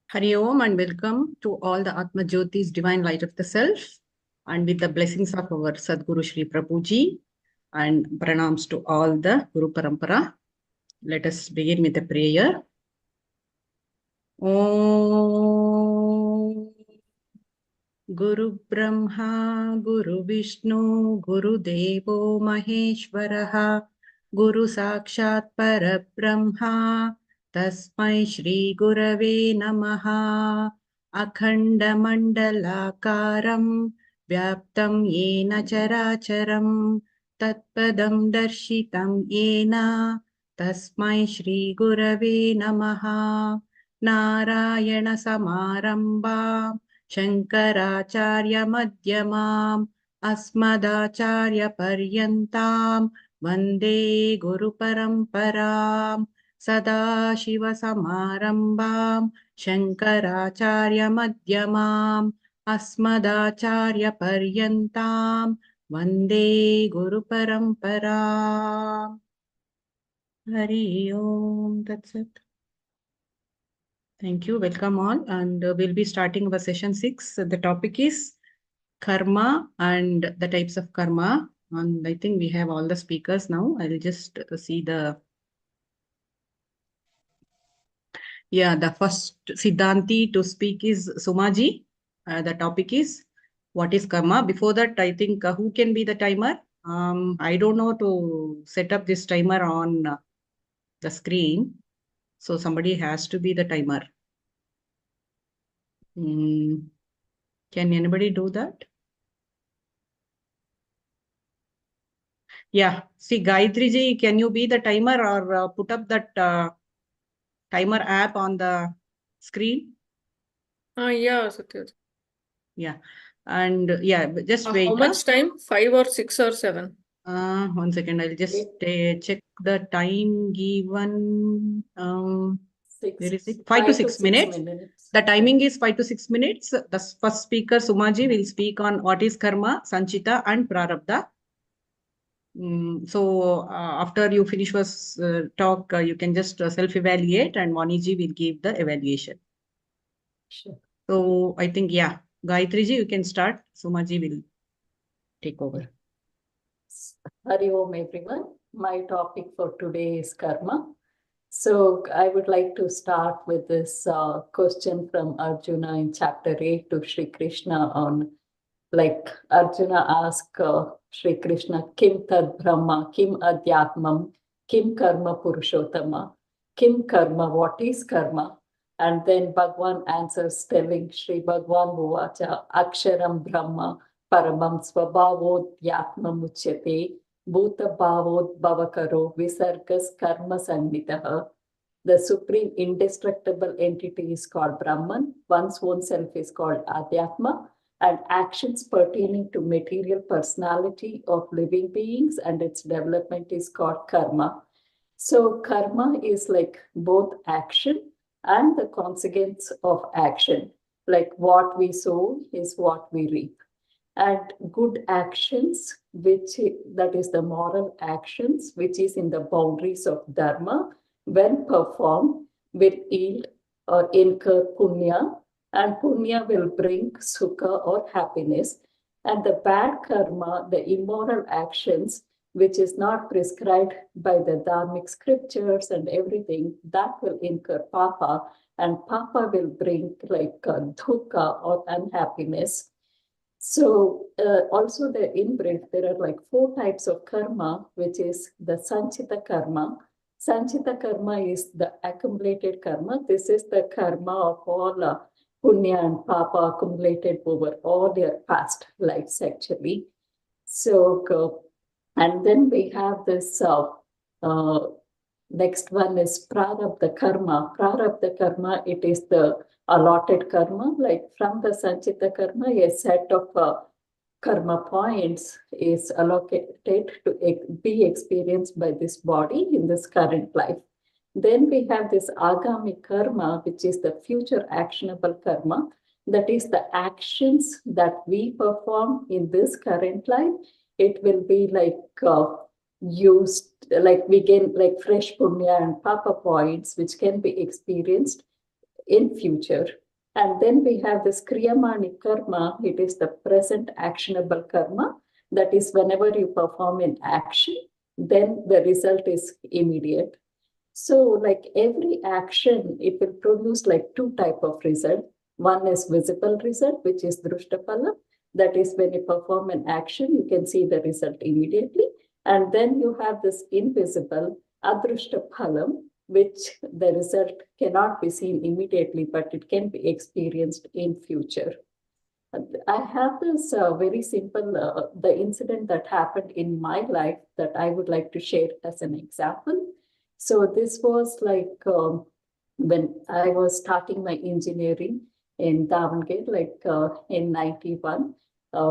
Hari Om and welcome to all the Atmajyotis, divine light of the self, and with the blessings of our Sadguru Shri Prabhuji and pranams to all the Guru Parampara. Let us begin with a prayer. Om Guru Brahma, Guru Vishnu, Guru Devo Maheshwaraha, Guru Sakshat Parabrahma, Tasmai Shri Gurave Namaha, Akhanda Mandalakaram, Vyaptam Yena Characharam, Tatpadam Darshitam Yena, Tasmai Shri Gurave Namaha, Narayana Samarambam, Shankaracharya-madhyamam asmadacharya-paryantam vande guru-paramparam Sadashiva-samarambam Shankaracharya-madhyamam asmadacharya-paryantam vande guru-paramparam. Hari Om. That's it. Thank you. Welcome all. And we'll be starting our session 6. The topic is karma and the types of karma. And I think we have all the speakers now. I'll just see the... Yeah, the first Siddhanti to speak is Sumaji. The topic is what is karma. Before that, I think who can be the timer? I don't know to set up this timer on the screen. So somebody has to be the timer. Can anybody do that? Yeah. See, Gayatri ji, can you be the timer or put up that timer app on the screen? Yeah, Satya. Yeah. And yeah, just wait. How much time? 5 or 6 or 7? 1 second. I'll just check the time given. Where is it? 5 to 6 minutes. The timing is 5 to 6 minutes. The first speaker, Sumaji, will speak on what is karma, Sanchita, and Prarabdha. So after you finish first talk, you can just self-evaluate and Vaniji will give the evaluation. Sure. So I think, yeah, Gayatri ji, you can start. Sumaji will take over. Hari Om everyone. My topic for today is karma. So I would like to start with this question from Arjuna in chapter 8 to Sri Krishna on, like Arjuna asked Sri Krishna, Kim tad brahma, Kim adhyatmam, Kim karma purushottama, Kim karma, what is karma? And then Bhagwan answers telling Sri Bhagwan Vuvacha, Aksharam Brahma, Paramam Svabhavod-yatma muchyate, Bhuta Bhavod Bhavakaro, Visargas Karma Sanvitaha. The supreme indestructible entity is called Brahman, one's own self is called Adhyatma, and actions pertaining to material personality of living beings and its development is called karma. So karma is like both action and the consequence of action. Like what we sow is what we reap. And good actions, that is the moral actions, which is in the boundaries of dharma, when performed, will yield or incur punya, and punya will bring sukha or happiness. And the bad karma, the immoral actions, which is not prescribed by the dharmic scriptures and everything, that will incur papa, and papa will bring like dukkha or unhappiness. So also in brief, there are like 4 types of karma, which is the Sanchita karma. Sanchita karma is the accumulated karma. This is the karma of all punya and papa accumulated over all their past lives actually. So, and then we have this next one is prarabdha karma. Prarabdha karma, it is the allotted karma, like from the Sanchita karma, a set of karma points is allocated to be experienced by this body in this current life. Then we have this agami karma, which is the future actionable karma. That is the actions that we perform in this current life. It will be like used, like we gain like fresh punya and papa points, which can be experienced in future. And then we have this Kriyamani karma. It is the present actionable karma. That is, whenever you perform an action, then the result is immediate. So like every action, it will produce like two type of result. One is visible result, which is Drushtaphala. That is when you perform an action, you can see the result immediately. And then you have this invisible Adrushtapalam, which the result cannot be seen immediately, but it can be experienced in future. I have this very simple, the incident that happened in my life that I would like to share as an example. So this was like when I was starting my engineering in Davangere, like in 91.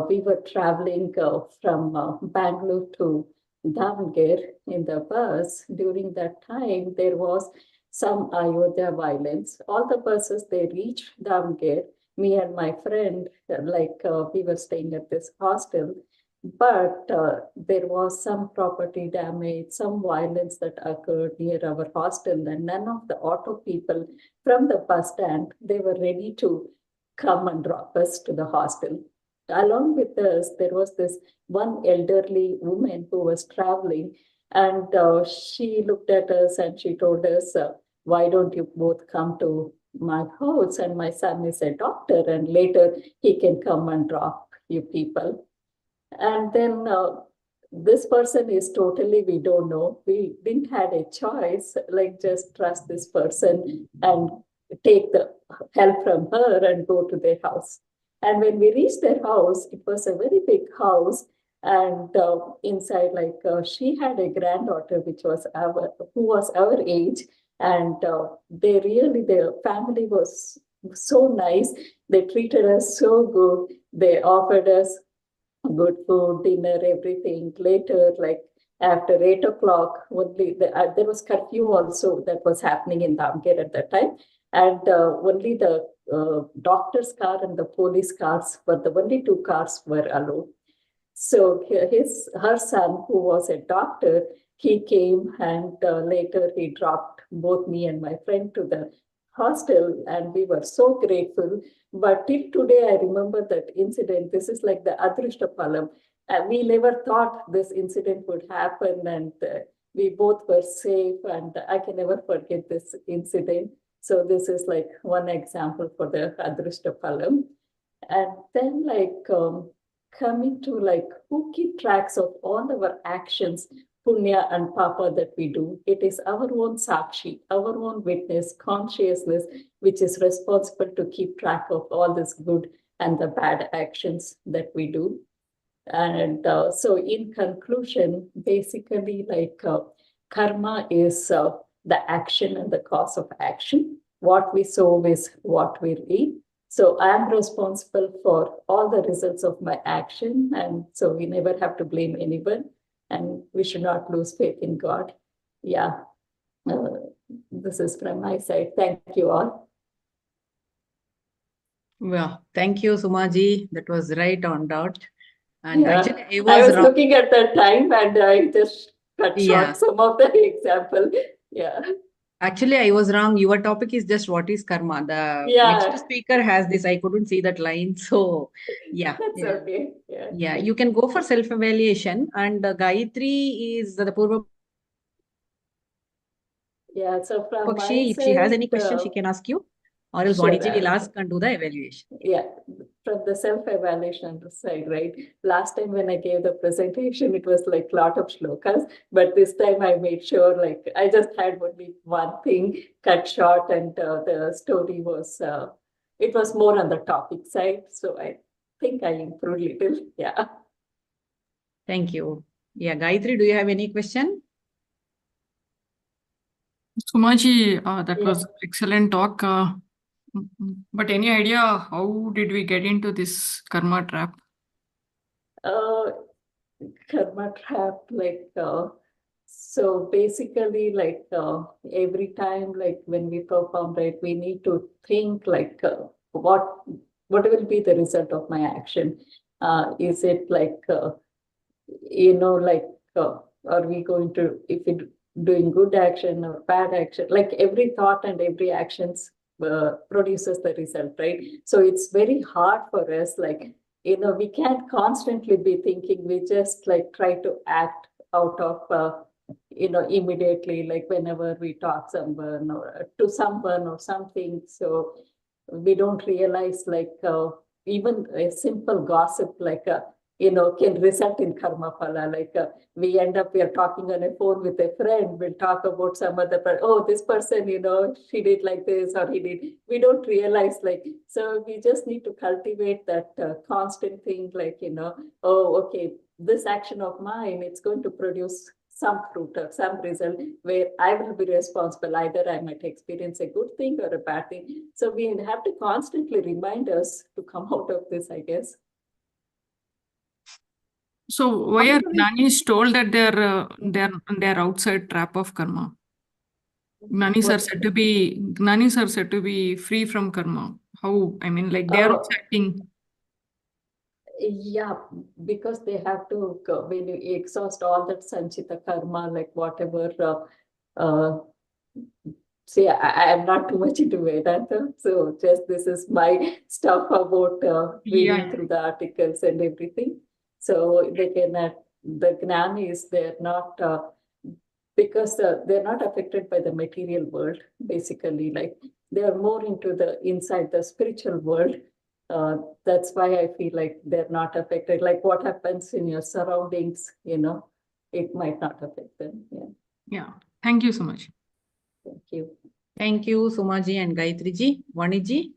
We were traveling from Bangalore to Davangere in the bus. During that time, there was some Ayodhya violence. All the buses, they reached Davangere. Me and my friend, we were staying at this hostel, but there was some property damage, some violence that occurred near our hostel, and none of the auto people from the bus stand, they were ready to come and drop us to the hostel. Along with us, there was this one elderly woman who was traveling, and she looked at us and she told us, why don't you both come to my house? And my son is a doctor, and later he can come and drop you people. And then this person is totally, we don't know. We didn't have a choice, like just trust this person and take the help from her and go to their house. And when we reached their house, it was a very big house. And inside, she had a granddaughter, who was our age. And their family was so nice. They treated us so good. They offered us good food, dinner, everything. Later, like after 8 o'clock, there was curfew also that was happening in Damgir at that time. And only the doctor's car and the police cars were the only two cars were allowed. So her son, who was a doctor, he came, and later he dropped both me and my friend to the hostel, and we were so grateful. But till today, I remember that incident. This is like the Adrushtapalam. And we never thought this incident would happen, and we both were safe, and I can never forget this incident. So this is like one example for the Adrushtapalam. And then coming to who keep tracks of all our actions, punya and papa that we do. It is our own sakshi, our own witness, consciousness, which is responsible to keep track of all this good and the bad actions that we do. And so in conclusion, basically karma is the action and the cause of action. What we sow is what we reap. So I'm responsible for all the results of my action. And so we never have to blame anyone, and we should not lose faith in God. Yeah, this is from my side. Thank you all. Well, thank you, Sumaji. That was right on dot. And Yeah, actually, I was wrong. looking at that time, and I just cut Yeah. short some of the example. Yeah. Actually, I was wrong. Your topic is just what is karma. The Yeah. next speaker has this. I couldn't see that line. So, yeah. That's okay. Yeah. Yeah, you can go for self-evaluation. And Gayatri is the Purva Yeah. So from my Pakshi. If she has side, any question, she can ask you. Or else sure, Vaniji will ask and do the evaluation. Yeah, from the self-evaluation side, right? Last time when I gave the presentation, it was like a lot of shlokas, but this time I made sure I just had only one thing cut short, and the story was, it was more on the topic side. So I think I improved little. Yeah. Thank you. Yeah, Gayatri, do you have any question? Sumaji, that Yeah. was excellent talk. But any idea how did we get into this karma trap? Karma trap, so basically every time when we perform, right, we need to think what will be the result of my action. Is it are we going to, if it doing good action or bad action, like every thought and every actions produces the result, right? So it's very hard for us, like, we can't constantly be thinking. We just like try to act out of, immediately, like whenever we talk someone or to someone or something. So we don't realize, like, even a simple gossip, like, can result in karma phala. Like, we end up, we are talking on a phone with a friend, we'll talk about some other person. Oh, this person, she did like this or he did. We don't realize, like, so we just need to cultivate that constant thing, like, oh, okay, this action of mine, it's going to produce some fruit or some result where I will be responsible. Either I might experience a good thing or a bad thing. So we have to constantly remind us to come out of this, I guess. So why are Gnanis told that they're outside trap of karma? Gnanis are said to be free from karma. How? I mean, like they are also acting. Yeah, because they have to go, when you exhaust all that sanchita karma, like whatever. See, I am not too much into Vedanta, so just this is my stuff about reading through the articles and everything. So they cannot, the Gnanis, they're not, because they're not affected by the material world, basically. Like, they are more into the inside the spiritual world. That's why I feel like they're not affected. Like what happens in your surroundings, it might not affect them. Yeah. Thank you so much. Thank you. Thank you, Sumaji and Gayatriji. Vaniji?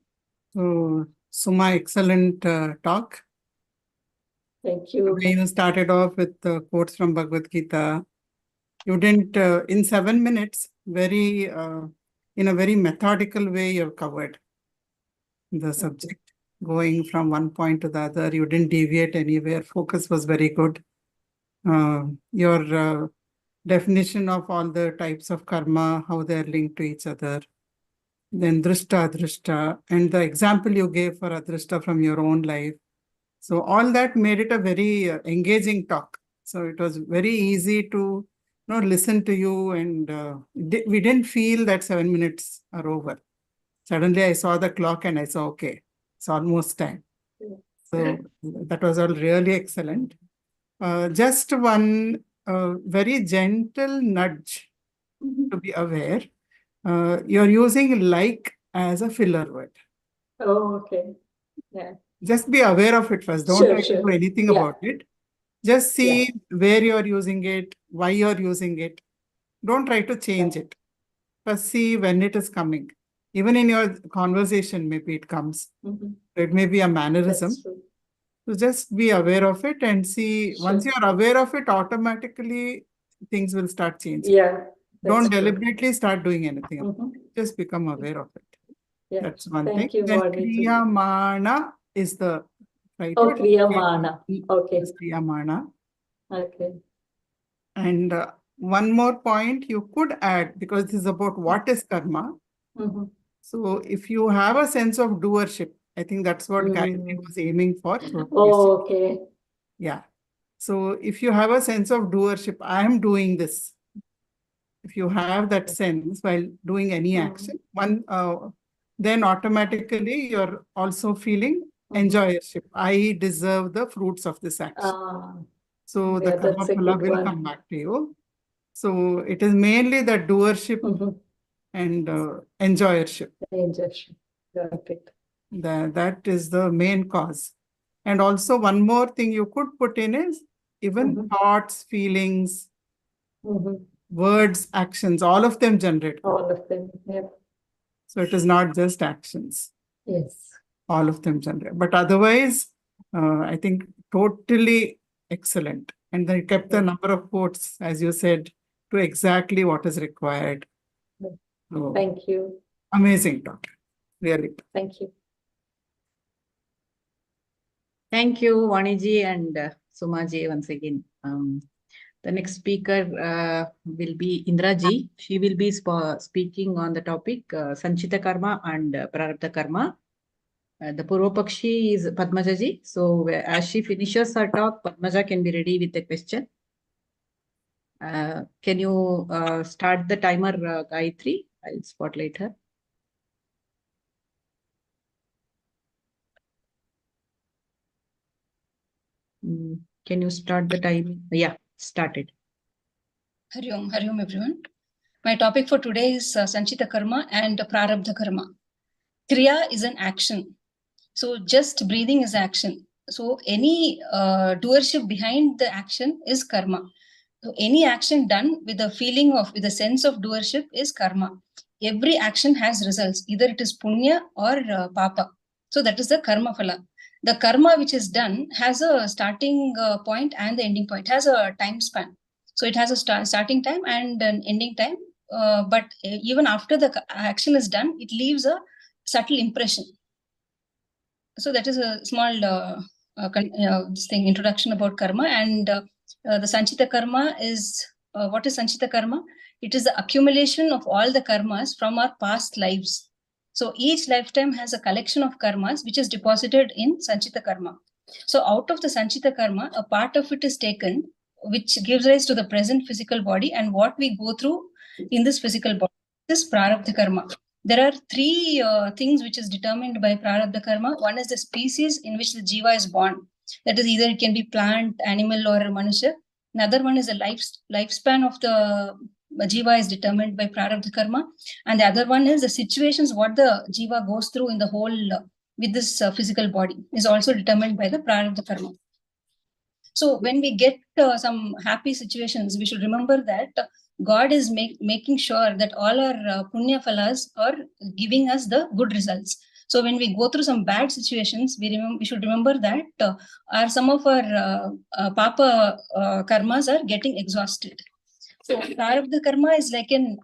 So, Suma, excellent talk. Thank you. You started off with quotes from Bhagavad Gita. You didn't, in 7 minutes, in a very methodical way, you've covered the subject. Going from one point to the other, you didn't deviate anywhere. Focus was very good. Your definition of all the types of karma, how they're linked to each other. Then drishta, adrishta, and the example you gave for adrishta from your own life. So all that made it a very engaging talk. So it was very easy to listen to you, and we didn't feel that 7 minutes are over. Suddenly I saw the clock and I saw, okay, it's almost time. So that was all really excellent. Just one very gentle nudge to be aware. You're using like as a filler word. Oh, okay. Yeah. Just be aware of it first. Don't try to do anything about it. Just see where you're using it, why you're using it. Don't try to change it. First see when it is coming. Even in your conversation, maybe it comes. It may be a mannerism. So just be aware of it and see. Once you're aware of it, automatically things will start changing. Yeah. Don't deliberately start doing anything. Just become aware of it. Yeah. That's one thing. Thank you, Then Vaniji. Kriyamana is the right Oh, word. Kriyamana. Okay. Kriyamana. Okay. And one more point you could add, because this is about what is karma. So if you have a sense of doership, I think that's what Gayatri was aiming for. Oh, okay. Yeah. So if you have a sense of doership, I am doing this. If you have that sense while doing any action, then automatically you're also feeling enjoyership. I deserve the fruits of this action. So the karma phala will come back to you. So it is mainly the doership and enjoyership. Enjoyership. Got it. That is the main cause. And also one more thing you could put in is even thoughts, feelings, words, actions, all of them generate. All of them, yeah. So it is not just actions. Yes. All of them generate. But otherwise, I think totally excellent. And they kept the number of quotes, as you said, to exactly what is required. So, thank you. Amazing talk. Really. Thank you. Thank you, Vaniji and Sumaji once again. The next speaker will be Indraji. She will be speaking on the topic Sanchita Karma and Prarabdha Karma. The Purvapakshi is Padmajaji. So as she finishes her talk, Padmaja can be ready with a question. Can you start the timer, Gayatri? I'll spotlight her. Can you start the time? Yeah, started. Hari Om everyone. My topic for today is Sanchita Karma and Prarabdha Karma. Kriya is an action. So just breathing is action. So any doership behind the action is karma. So any action done with a feeling of, with a sense of doership is karma. Every action has results. Either it is punya or papa. So that is the karma phala. The karma which is done has a starting point and the ending point. It has a time span. So it has a starting time and an ending time. But even after the action is done, it leaves a subtle impression. So that is a small introduction about karma. And the Sanchita Karma is, what is Sanchita Karma? It is the accumulation of all the karmas from our past lives. So each lifetime has a collection of karmas which is deposited in Sanchita Karma. So out of the Sanchita Karma, a part of it is taken, which gives rise to the present physical body and what we go through in this physical body. This is Prarabdha Karma. There are three things which is determined by Prarabdha Karma. One is the species in which the jiva is born. That is, either it can be plant, animal, or a manusha. Another one is the lifespan of the jiva is determined by Prarabdha Karma. And the other one is the situations what the jiva goes through in the whole with this physical body is also determined by the Prarabdha Karma. So when we get some happy situations, we should remember that God is making sure that all our punya phalas are giving us the good results. So when we go through some bad situations, we should remember that some of our papa karmas are getting exhausted. So Prarabdha Karma is like an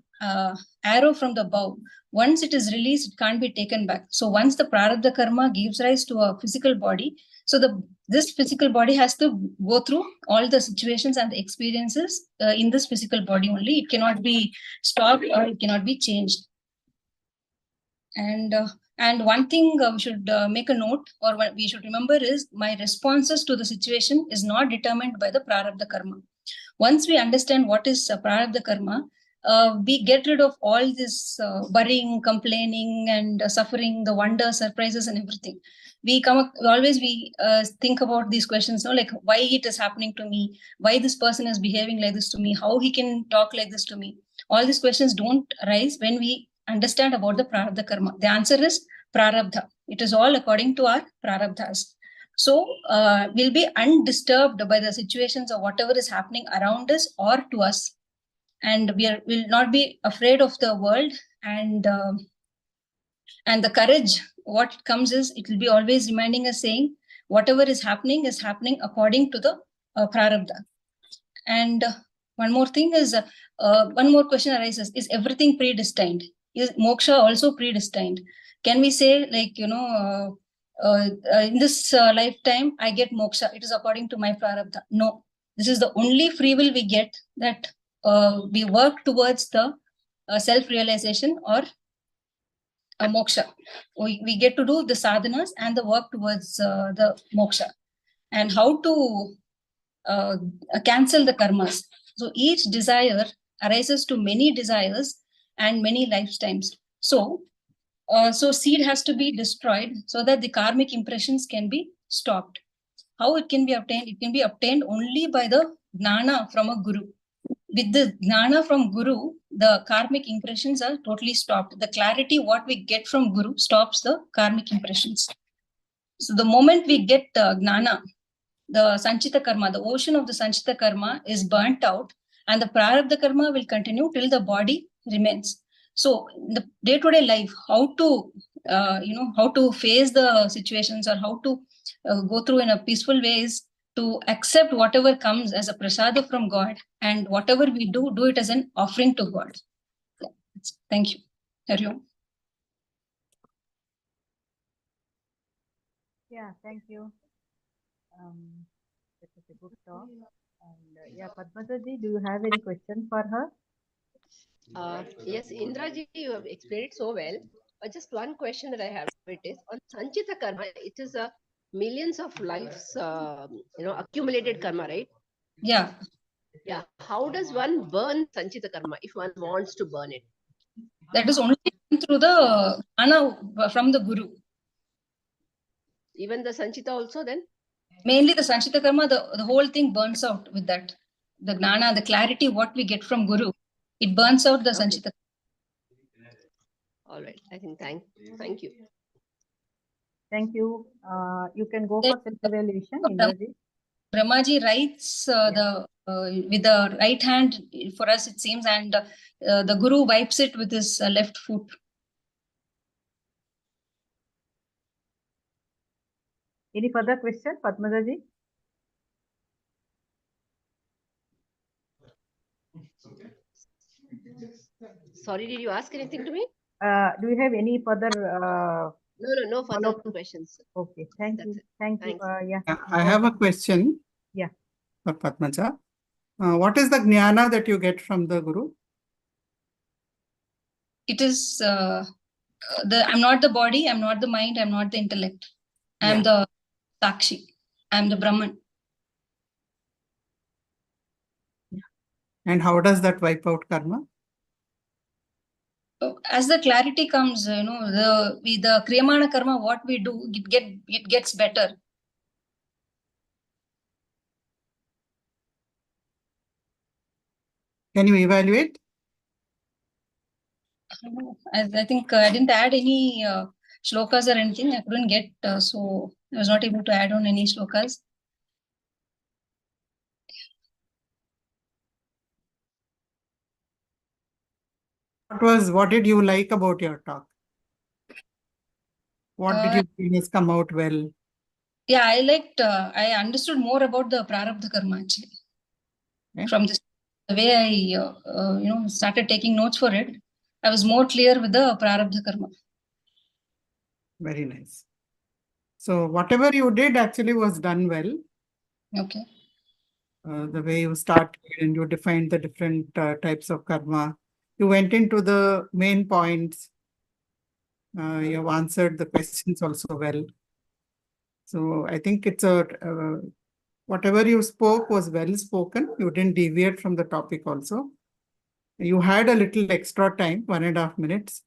arrow from the bow. Once it is released, it can't be taken back. So once the Prarabdha Karma gives rise to a physical body, so this physical body has to go through all the situations and the experiences in this physical body only. It cannot be stopped or it cannot be changed. And one thing we should make a note, or what we should remember, is my responses to the situation is not determined by the Prarabdha Karma. Once we understand what is Prarabdha Karma, we get rid of all this worrying, complaining, and suffering, the wonder, surprises, and everything. We always think about these questions, like why it is happening to me, why this person is behaving like this to me, how he can talk like this to me. All these questions don't arise when we understand about the Prarabdha Karma. The answer is Prarabdha. It is all according to our Prarabdhas. So we'll be undisturbed by the situations or whatever is happening around us or to us. And will not be afraid of the world. And the courage, what comes is, it will be always reminding us, saying, whatever is happening according to the Prarabdha. And one more thing is, one more question arises, is everything predestined? Is moksha also predestined? Can we say, like, in this lifetime, I get moksha, it is according to my Prarabdha? No, this is the only free will we get, that we work towards the self-realization or moksha. We get to do the sadhanas and the work towards the moksha. And how to cancel the karmas. So each desire arises to many desires and many lifetimes. So seed has to be destroyed so that the karmic impressions can be stopped. How it can be obtained? It can be obtained only by the jnana from a guru. With the jnana from guru, the karmic impressions are totally stopped. The clarity what we get from guru stops the karmic impressions. So the moment we get jnana, the Sanchita Karma, the ocean of the Sanchita Karma is burnt out, and the Prarabdha Karma will continue till the body remains. So in the day-to-day life, how to face the situations, or how to go through in a peaceful ways, to accept whatever comes as a prasada from God, and whatever we do it as an offering to God. Yeah. Thank you. Hari Om. Yeah, thank you. That was a good talk. And Padmaji, do you have any question for her? Yes, Indraji, you have explained it so well. Just one question that I have, it is on Sanchita Karma. It is millions of lives, accumulated karma, right? Yeah. Yeah. How does one burn Sanchita Karma if one wants to burn it? That is only through the jnana from the guru. Even the Sanchita also then? Mainly the Sanchita Karma, the whole thing burns out with that. The Gnana, the clarity, what we get from Guru, it burns out the Okay. Sanchita. All right. I think thank you. Thank you. You can go Then- for self-evaluation, Indraji. Brahmaji writes with the right hand for us, it seems, and the Guru wipes it with his left foot. Any further question, Padmajaji? Sorry, did you ask anything to me? Do you have any further? No further follow-up? questions. Okay, thank That's you. it. Thank you. Thanks. Yeah. I have a question. Yeah. For Padmaja. What is the jnana that you get from the Guru? It is I'm not the body, I'm not the mind, I'm not the intellect. I'm the Sakshi. I'm the Brahman. And how does that wipe out karma? So as the clarity comes, the Kriyamana karma, what we do, it gets better. Can you evaluate? I think I didn't add any shlokas or anything. I couldn't get, so I was not able to add on any shlokas. What did you like about your talk? What did you feel has come out well? Yeah, I understood more about the Prarabdha karma actually. Okay. From this, the way I, started taking notes for it, I was more clear with the Prarabdha karma. Very nice. So whatever you did actually was done well. Okay. The way you started and you defined the different types of karma. You went into the main points. You have answered the questions also well. So I think it's whatever you spoke was well spoken. You didn't deviate from the topic also. You had a little extra time, 1.5 minutes.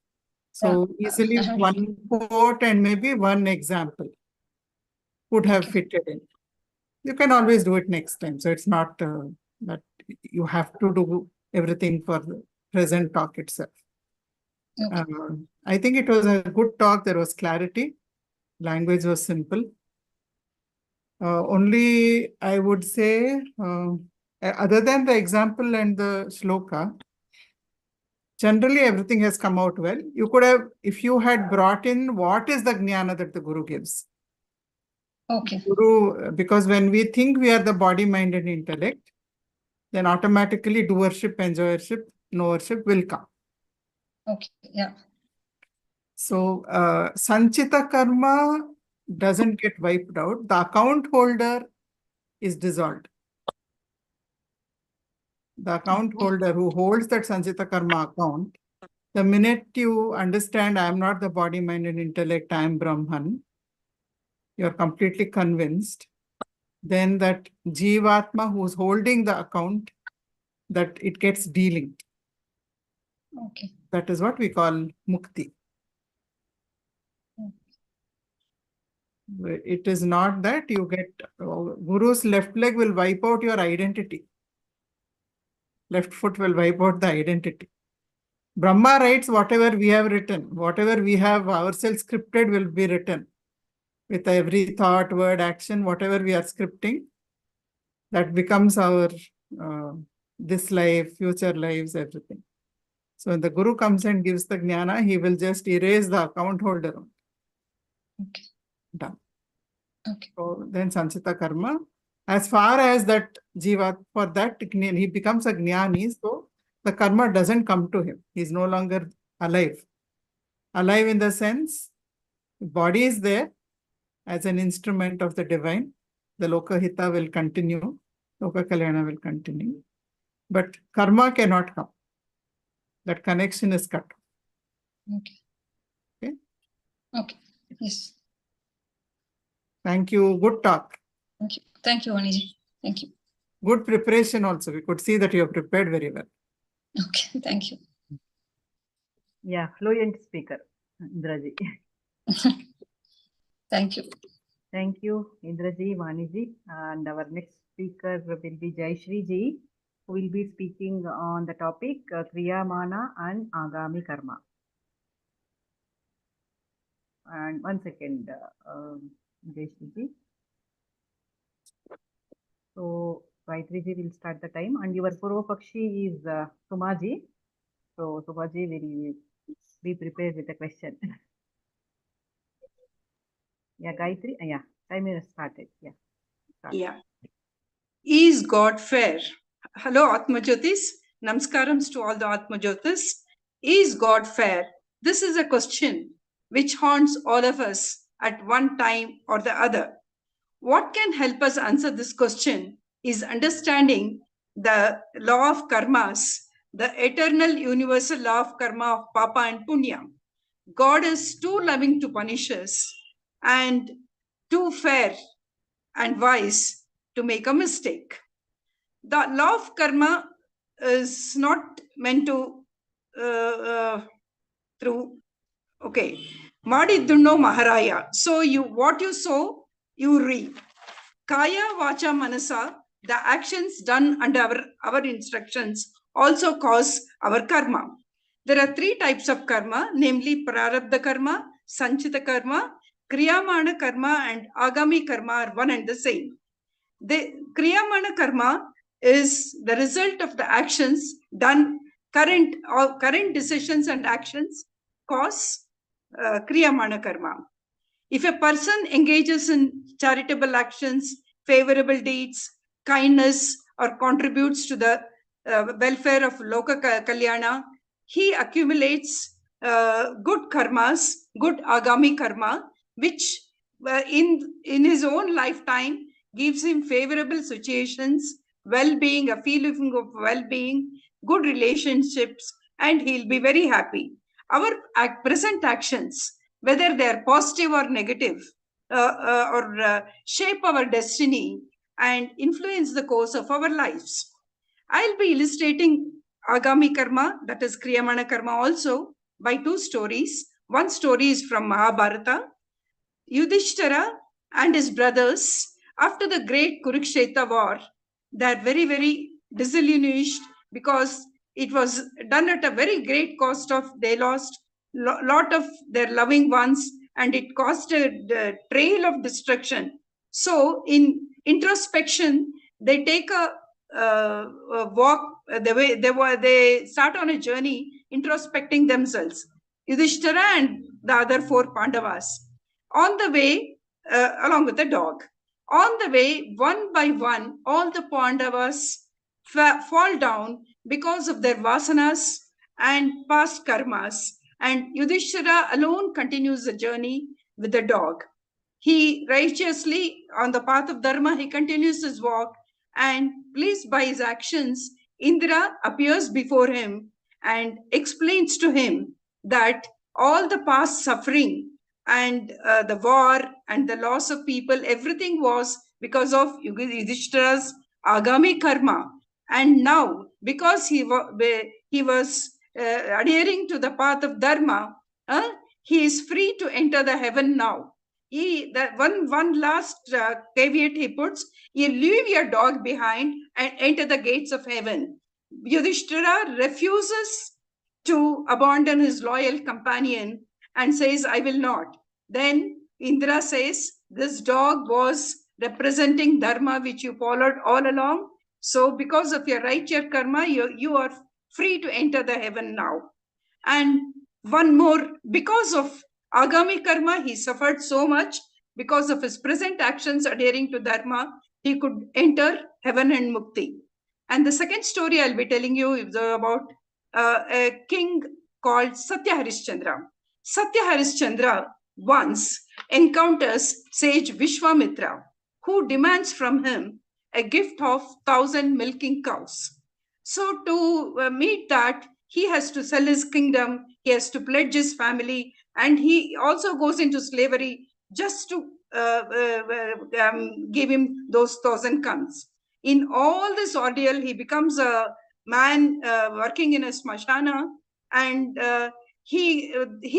So easily one quote and maybe one example would have fitted in. You can always do it next time. So it's not that you have to do everything for the present talk itself. Okay. I think it was a good talk. There was clarity. Language was simple. Only I would say, other than the example and the shloka, generally everything has come out well. You could have, if you had brought in what is the jnana that the Guru gives. Okay. Guru, because when we think we are the body, mind, and intellect, then automatically doership, enjoyership, knowership will come. Okay. Yeah. So, Sanchita karma doesn't get wiped out. The account holder is dissolved. The account holder who holds that Sanchita karma account, the minute you understand I am not the body, mind, and intellect, I am Brahman, you're completely convinced, then that Jivatma who's holding the account, that it gets delinked. Okay. That is what we call mukti. It is not that you get, Guru's left leg will wipe out your identity. Left foot will wipe out the identity. Brahma writes whatever we have written, whatever we have ourselves scripted will be written. With every thought, word, action, whatever we are scripting, that becomes our this life, future lives, everything. So when the Guru comes and gives the jnana, he will just erase the account holder. Okay. Done. Okay. So then Sanchita karma, as far as that jiva, for that he becomes a jnani, so the karma doesn't come to him. He is no longer alive. Alive in the sense, body is there as an instrument of the divine. The Lokahita will continue. Loka Kalyana will continue. But karma cannot come. That connection is cut. Okay. Okay. Okay. Yes. Thank you. Good talk. Thank you. Thank you, Vaniji. Thank you. Good preparation also. We could see that you have prepared very well. Okay. Thank you. Yeah, fluent speaker, Indraji. Thank you. Thank you, Indraji, Vaniji. And our next speaker will be Jayashri Ji, who will be speaking on the topic Kriyamana and Agami Karma. And one second, Jayashri Ji. So, Gayatri Ji will start the time, and your Purva Pakshi is Sumaji. So, Sumaji will be prepared with the question. Yeah, Gayatri, yeah, time is started. Yeah. Start. Yeah. Is God fair? Hello, Atmajyotis. Namaskaram to all the Atmajyotis. Is God fair? This is a question which haunts all of us at one time or the other. What can help us answer this question is understanding the law of karmas, the eternal universal law of karma of Papa and Punya. God is too loving to punish us and too fair and wise to make a mistake. The law of karma is not meant to through, okay, Madi Dunno Maharaya. So what you sow, you reap. Kaya, Vacha, Manasa, the actions done under our instructions also cause our karma. There are three types of karma, namely Prarabdha karma, Sanchita karma, Kriyamana karma, and Agami karma are one and the same. The Kriyamana karma is the result of the actions done, current decisions and actions cause Kriyamana karma. If a person engages in charitable actions, favorable deeds, kindness, or contributes to the welfare of Loka Kalyana, he accumulates good karmas, good Agami karma, which in his own lifetime gives him favorable situations, well-being, a feeling of well-being, good relationships, and he'll be very happy. Our present actions, whether they are positive or negative, shape our destiny and influence the course of our lives. I'll be illustrating Agami karma, that is Kriyamana karma, also by two stories. One story is from Mahabharata. Yudhishthira and his brothers, after the great Kurukshetra war, they are very, very disillusioned because it was done at a very great cost of, they lost lot of their loving ones and it caused a trail of destruction. So in introspection, they take a walk, they start on a journey introspecting themselves, Yudhishthira and the other four Pandavas. On the way, along with the dog, on the way, one by one, all the Pandavas fall down because of their vasanas and past karmas. And Yudhishthira alone continues the journey with the dog. He righteously, on the path of dharma, he continues his walk, and pleased by his actions, Indra appears before him and explains to him that all the past suffering and the war and the loss of people, everything was because of Yudhishthira's Agami karma. And now, because he was adhering to the path of dharma, he is free to enter the heaven now. One last caveat he puts, you leave your dog behind and enter the gates of heaven. Yudhishthira refuses to abandon his loyal companion and says, I will not. Then Indra says, this dog was representing dharma which you followed all along. So because of your righteous karma, you are free to enter the heaven now. And one more, because of Agami karma, he suffered so much. Because of his present actions adhering to dharma, he could enter heaven and mukti. And the second story I'll be telling you is about a king called Satya Harishchandra. Satya Harishchandra once encounters sage Vishwamitra, who demands from him a gift of 1,000 milking cows. So to meet that, he has to sell his kingdom, he has to pledge his family, and he also goes into slavery just to give him those 1,000 cows. In all this ordeal, he becomes a man working in a smashana, and he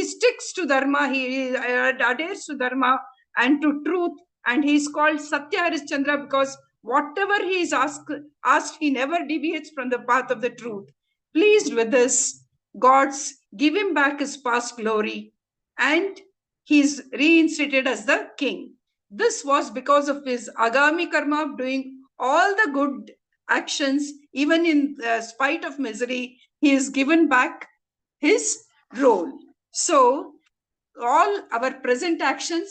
sticks to dharma, he adheres to dharma and to truth, and he's called Satya Harishchandra because whatever he is asked, he never deviates from the path of the truth. Pleased with this, gods give him back his past glory, and he's reinstated as the king. This was because of his agami karma of doing all the good actions, even in spite of misery. He is given back his role. So all our present actions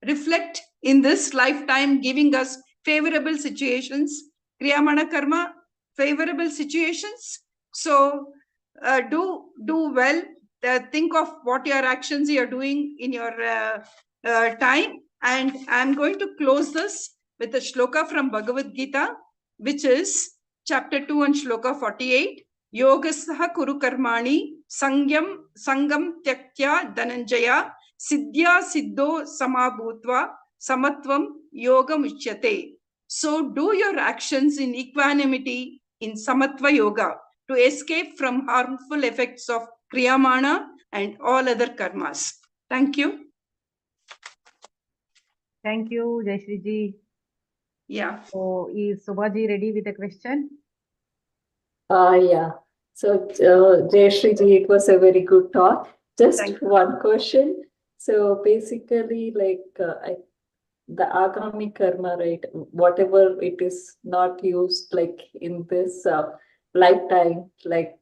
reflect in this lifetime, giving us favorable situations. Kriyamana karma, favorable situations. So do well. Think of what your actions you are doing in your time. And I'm going to close this with a shloka from Bhagavad Gita, which is chapter 2 and shloka 48. Yogasaha kuru karmani sangam tyaktya dhananjaya siddhya siddho samabhutva samatvam yoga muchyate. So do your actions in equanimity in samatva yoga to escape from harmful effects of kriyamana and all other karmas. Thank you. Thank you, Jayashree ji. Yeah. So is Subhaji ready with the question? Yeah. So, Jayashree ji, it was a very good talk. Just Thank you. one question. So basically, like the agami karma, right? Whatever it is not used, like in this lifetime, like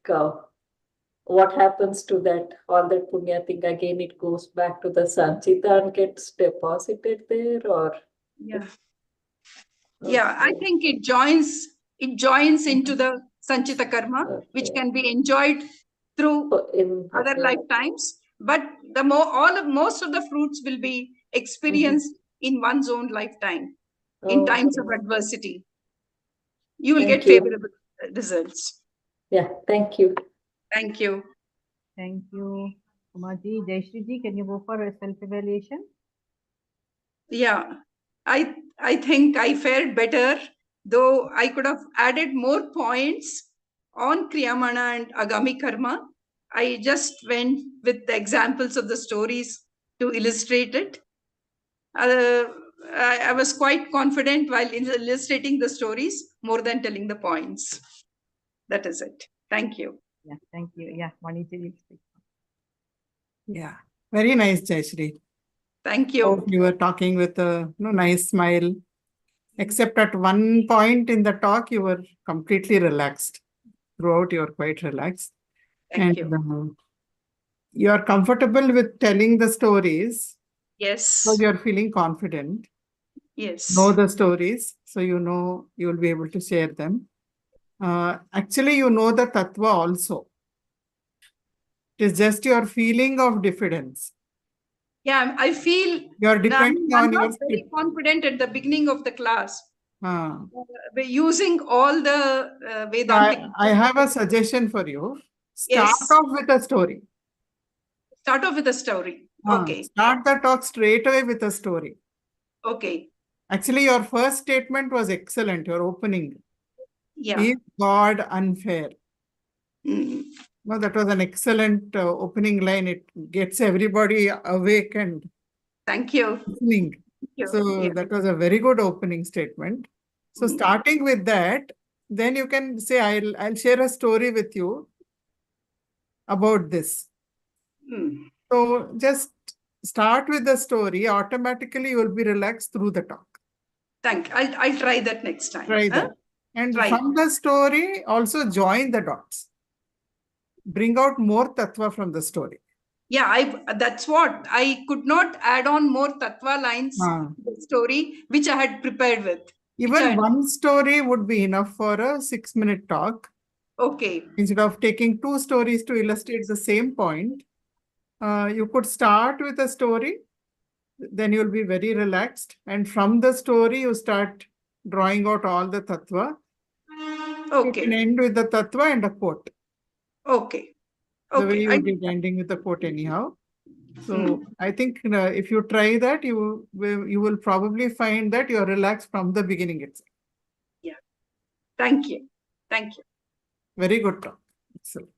what happens to that, all that punya thing? Again, it goes back to the sanchita and gets deposited there, or? Yeah. Yeah, I think it joins into the sanchita karma, which can be enjoyed through other lifetimes. But the most of the fruits will be experienced in one's own lifetime, in times of adversity. You will get favorable results. Yeah, thank you. Thank you. Thank you, Subhaji. Jayashree ji, can you go for a self-evaluation? Yeah, I think I fared better, though I could have added more points on Kriyamana and Agami Karma. I just went with the examples of the stories to illustrate it. I was quite confident while illustrating the stories more than telling the points. That is it. Thank you. Yeah, thank you. Yeah, Maniji will speak. Yeah, very nice, Jayashree. Thank you. Hope you were talking with a nice smile. Except at one point in the talk, you were completely relaxed. Throughout, you were quite relaxed. Thank you. You are comfortable with telling the stories. Yes. So you are feeling confident. Yes. Know the stories, so you know you will be able to share them. Actually, you know the tattva also. It is just your feeling of diffidence. Yeah, I feel you are depending on your very confident at the beginning of the class. Ah. Using all the Vedantic. I have a suggestion for you. Start off with a story. Start off with a story. Okay. Start the talk straight away with a story. Okay. Actually, your first statement was excellent, your opening. Yeah. Is God unfair? Mm. No, that was an excellent opening line. It gets everybody awake and thank you. Listening. Thank you. So that was a very good opening statement. So starting with that, then you can say, I'll share a story with you about this. So just start with the story. Automatically, you will be relaxed through the talk. I'll try that next time. Try that. And from the story, also join the dots. Bring out more tattva from the story. Yeah, that's what. I could not add on more tattva lines to the story, which I had prepared with. Even one story would be enough for a 6-minute talk. Okay. Instead of taking 2 stories to illustrate the same point, you could start with a story, then you'll be very relaxed. And from the story, you start drawing out all the tattva. Okay. You can end with the tattva and a quote. Okay. The way you did ending with the quote anyhow. So I think if you try that, you will probably find that you are relaxed from the beginning itself. Yeah. Thank you. Thank you. Very good talk. Excellent.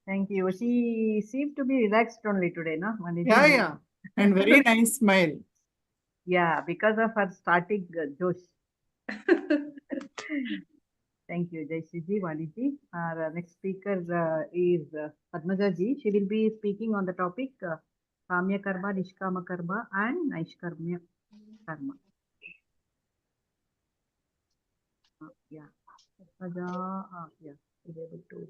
Thank you. She seemed to be relaxed only today, no? Maniji? Yeah. And very nice smile. Yeah, because of her starting Josh. Thank you, Jaishiji, Vaniji. Our next speaker is Atmajaji. She will be speaking on the topic Kamya Karma, Nishkama Karma, and Naishkarmya Karma. Yeah, yeah, is able to.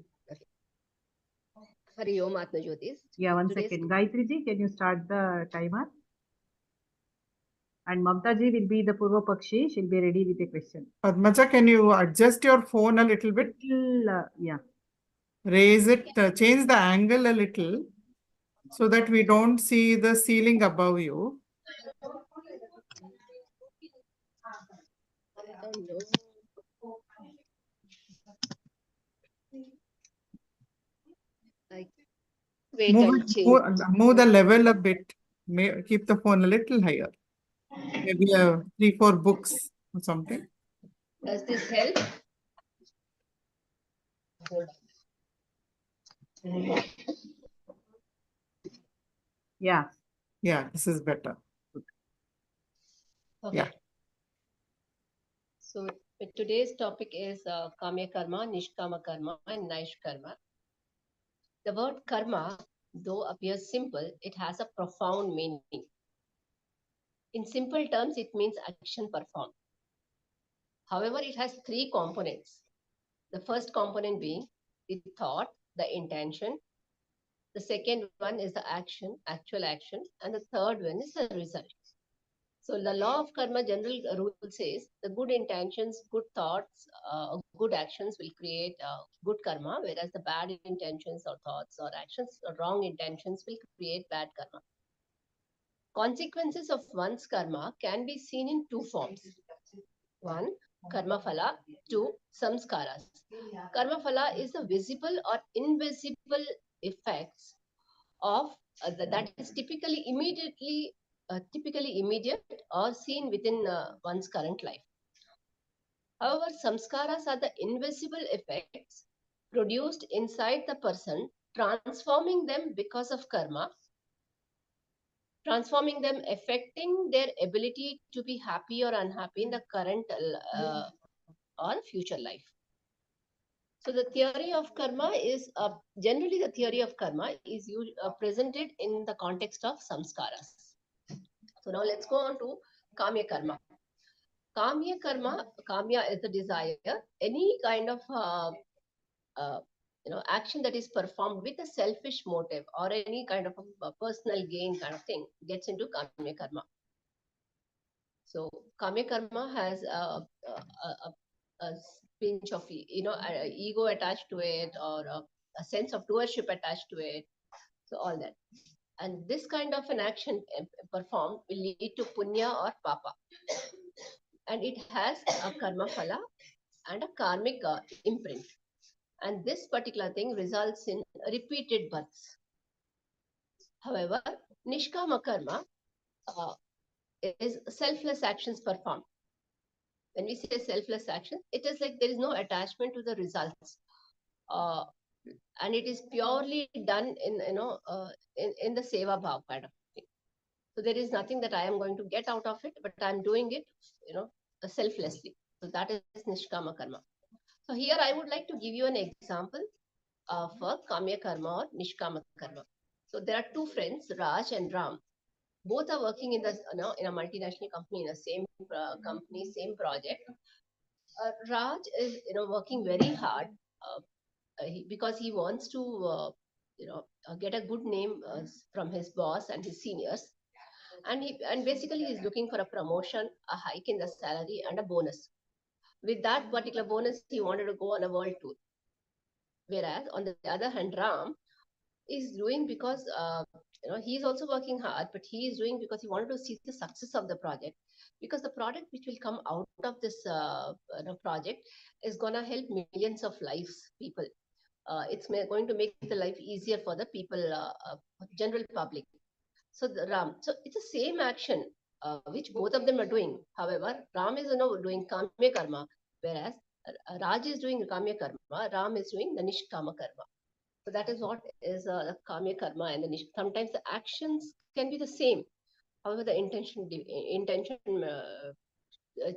Hari Om Atmajyotis. Yeah, one Today's- second. Gayatriji, can you start the timer? And Mamtaji will be the Purva Pakshi. She'll be ready with a question. Padmaja, can you adjust your phone a little bit? Yeah. Raise it, change the angle a little so that we don't see the ceiling above you. Wait Move, and change. move the level a bit. Keep the phone a little higher. Maybe 3-4 books or something. Does this help? Yeah. Yeah, this is better. Okay. Yeah. So today's topic is Kamya Karma, Nishkama Karma, and Naish Karma. The word karma, though appears simple, it has a profound meaning. In simple terms, it means action performed. However, it has three components. The first component being the thought, the intention. The second one is the action, actual action. And the third one is the result. So the law of karma general rule says the good intentions, good thoughts, good actions will create good karma, whereas the bad intentions or thoughts or actions or wrong intentions will create bad karma. Consequences of one's karma can be seen in two forms. One, karma phala. Two, samskaras. Karma phala is the visible or invisible effects of that is typically immediate or seen within one's current life. However, samskaras are the invisible effects produced inside the person, transforming them because of karma, transforming them, affecting their ability to be happy or unhappy in the current or future life. So the theory of karma is generally the theory of karma is presented in the context of samskaras. So now let's go on to kamya karma. Kamya karma, kamya is the desire. Any kind of action that is performed with a selfish motive or any kind of a personal gain kind of thing gets into kamya karma. So kamya karma has a pinch of ego attached to it, or a sense of doership attached to it. So all that. And this kind of an action performed will lead to punya or papa. And it has a karma phala and a karmic imprint. And this particular thing results in repeated births. However, nishkama karma is selfless actions performed. When we say selfless action, it is like there is no attachment to the results. And it is purely done in the seva bhav kind of thing. So there is nothing that I am going to get out of it, but I am doing it, selflessly. So that is nishkama karma. So here I would like to give you an example for kamya karma or nishkama karma. So there are two friends, Raj and Ram. Both are working in in a multinational company, in the same company, same project. Raj is working very hard because he wants to get a good name from his boss and his seniors, and basically he's looking for a promotion, a hike in the salary, and a bonus. With that particular bonus, he wanted to go on a world tour. Whereas on the other hand, Ram is doing because he is also working hard, but he is doing because he wanted to see the success of the project, because the product which will come out of this project is going to help millions of lives, people. It's going to make the life easier for the people, general public. So so it's the same action which both of them are doing. However, Ram is doing kamya karma, whereas Raj is doing kamya karma, Ram is doing the nishkama karma. So that is what is the kamya karma and the sometimes the actions can be the same. However, the intention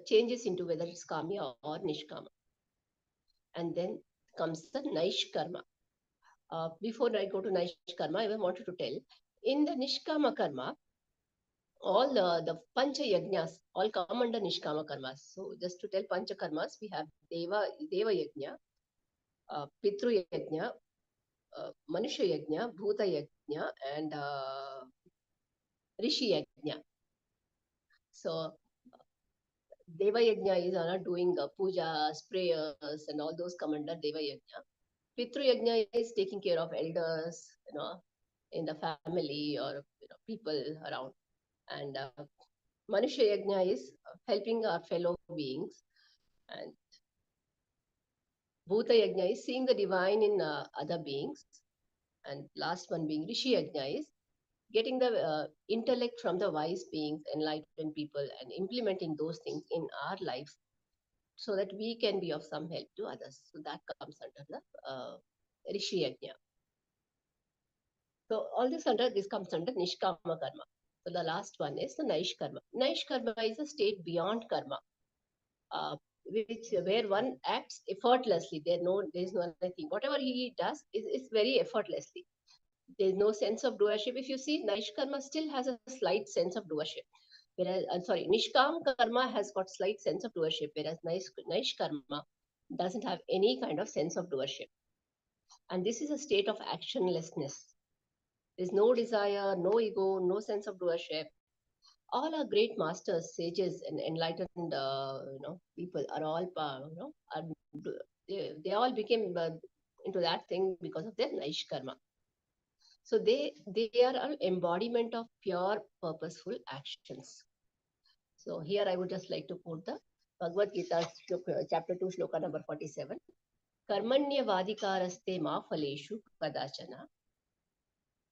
changes into whether it's Kamya or Nishkama. And then comes the Naishkarma. Before I go to Naishkarma, I wanted to tell, in the Nishkama Karma, all the Pancha Yajnas all come under Nishkama Karmas. So just to tell Pancha Karmas, we have Deva Yajna, Pitru Yajna, Manusha Yajna, Bhuta Yajna, and Rishi Yajna. So Deva Yajna is doing pujas, prayers, and all those come under Deva Yajna. Pitru Yajna is taking care of elders, in the family or people around. And Manusha Yajna is helping our fellow beings. And Bhuta Yajna is seeing the divine in other beings. And last one being Rishi Yajna is getting the intellect from the wise beings, enlightened people, and implementing those things in our lives so that we can be of some help to others. So that comes under the Rishi Yajna. So all this comes under Nishkama Karma. So the last one is the Naish Karma. Naish Karma is a state beyond Karma, where one acts effortlessly. There is no anything. Whatever he does is very effortlessly. There is no sense of doership. If you see, Naish Karma still has a slight sense of doership. Whereas, Nishkam Karma has got slight sense of doership, whereas Naish Karma doesn't have any kind of sense of doership. And this is a state of actionlessness. There's no desire, no ego, no sense of doership. All our great masters, sages, and enlightened, people are all, they all became into that thing because of their Naish Karma. So they are an embodiment of pure, purposeful actions. So here I would just like to quote the Bhagavad Gita, chapter 2, shloka number 47. Karmanya vadikaraste ma phaleshu kadachana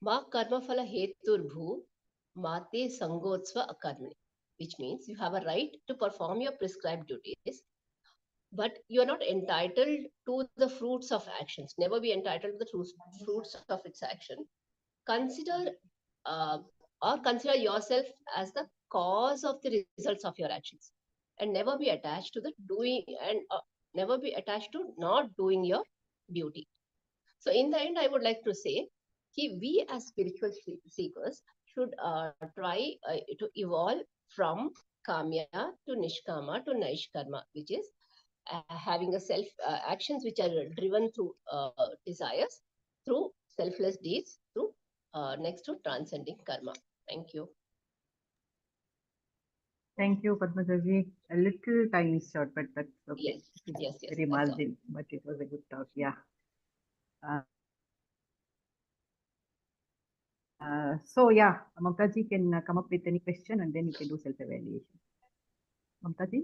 ma karma phala heturbhu mate sangotsva akarmani. Which means you have a right to perform your prescribed duties, but you are not entitled to the fruits of actions. Never be entitled to the fruits of its action. Consider yourself as the cause of the results of your actions, and never be attached to the doing, and never be attached to not doing your duty. So in the end, I would like to say we as spiritual seekers should try to evolve from Kamya to Nishkama to Naishkarma, which is having a self actions which are driven through desires, through selfless deeds, through next to transcending karma. Thank you. Thank you, Padmajaji. A little time is short, but that's okay. Yes, Very margin, but it was a good talk. Yeah. So yeah, Mamtaji can come up with any question and then you can do self-evaluation. Mamtaji?